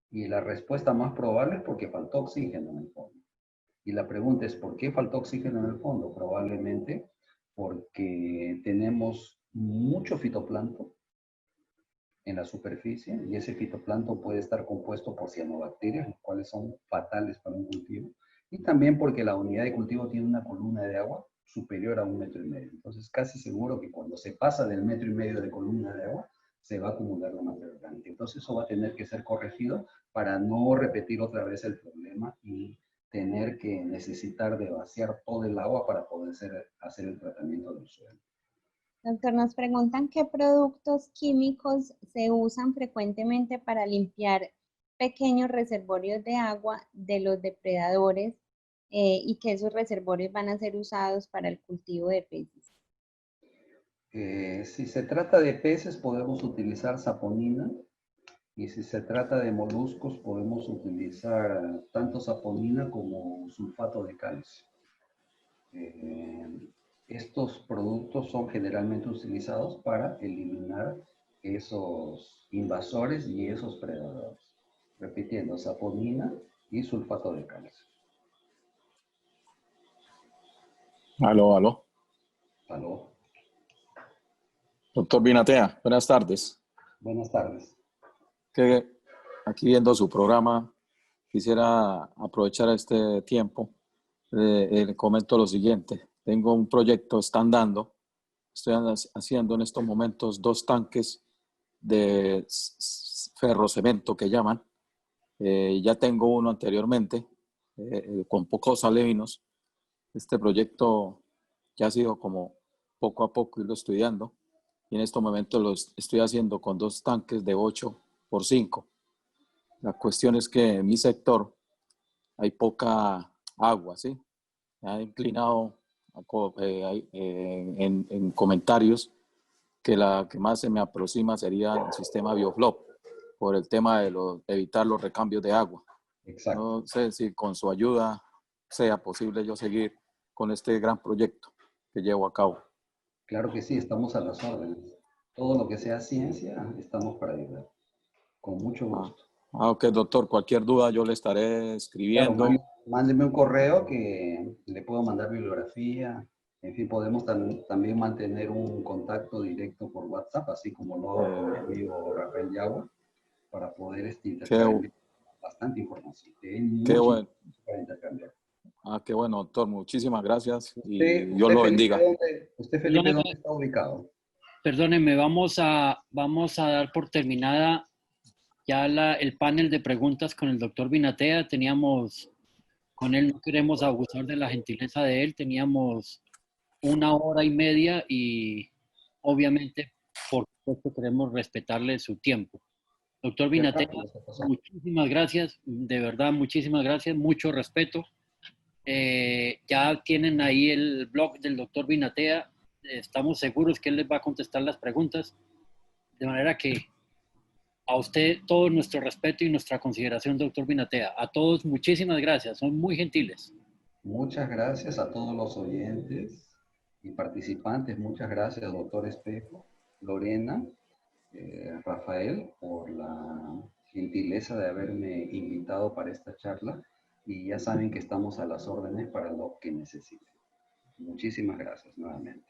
Y la respuesta más probable es porque faltó oxígeno en el fondo. Y la pregunta es, ¿por qué faltó oxígeno en el fondo? Probablemente porque tenemos mucho fitoplancton en la superficie y ese fitoplancton puede estar compuesto por cianobacterias, los cuales son fatales para un cultivo. Y también porque la unidad de cultivo tiene una columna de agua superior a 1,5 metros. Entonces, casi seguro que cuando se pasa del 1,5 metros de columna de agua, se va a acumular la materia orgánica. Entonces, eso va a tener que ser corregido para no repetir otra vez el problema y tener que necesitar de vaciar todo el agua para poder hacer el tratamiento del suelo. Doctor, nos preguntan qué productos químicos se usan frecuentemente para limpiar pequeños reservorios de agua de los depredadores y que esos reservorios van a ser usados para el cultivo de peces. Si se trata de peces, podemos utilizar saponina. Y si se trata de moluscos, podemos utilizar tanto saponina como sulfato de calcio. Estos productos son generalmente utilizados para eliminar esos invasores y esos predadores. Repitiendo, saponina y sulfato de calcio. Aló, aló. Aló. Doctor Binatea, buenas tardes. Buenas tardes. Que aquí viendo su programa, quisiera aprovechar este tiempo. Le comento lo siguiente. Tengo un proyecto, está andando. Estoy haciendo en estos momentos 2 tanques de ferrocemento que llaman. Ya tengo uno anteriormente con pocos alevines. Este proyecto ya ha sido como poco a poco irlo estudiando y en estos momentos lo estoy haciendo con 2 tanques de 8x5. La cuestión es que en mi sector hay poca agua, ¿sí? Me ha inclinado en comentarios que la que más se me aproxima sería el sistema Bioflop, por el tema de evitar los recambios de agua. Exacto. No sé si con su ayuda sea posible yo seguir con este gran proyecto que llevo a cabo. Claro que sí, estamos a las órdenes. Todo lo que sea ciencia, estamos para ayudar. Con mucho gusto. Ok, doctor, cualquier duda yo le estaré escribiendo. Claro, mándeme un correo que le puedo mandar bibliografía. En fin, podemos también mantener un contacto directo por WhatsApp, así como lo hago con mi amigo Rafael Yagua, para poder intercambiar bastante información. Qué bueno. Para intercambiar. Qué bueno, doctor. Muchísimas gracias y Usted, Dios lo bendiga. ¿Usted, Felipe, dónde está ubicado? Perdóneme, vamos a dar por terminada ya el panel de preguntas con el doctor Binatea. Teníamos, con él no queremos abusar de la gentileza de él, teníamos 1 hora y media y obviamente por supuesto queremos respetarle su tiempo. Doctor Binatea, muchísimas gracias, de verdad muchísimas gracias, mucho respeto. Ya tienen ahí el blog del doctor Binatea, estamos seguros que él les va a contestar las preguntas, de manera que a usted todo nuestro respeto y nuestra consideración, doctor Binatea. A todos muchísimas gracias, son muy gentiles. Muchas gracias a todos los oyentes y participantes. Muchas gracias, doctor Espejo, Lorena, Rafael, por la gentileza de haberme invitado para esta charla. Y ya saben que estamos a las órdenes para lo que necesiten. Muchísimas gracias nuevamente.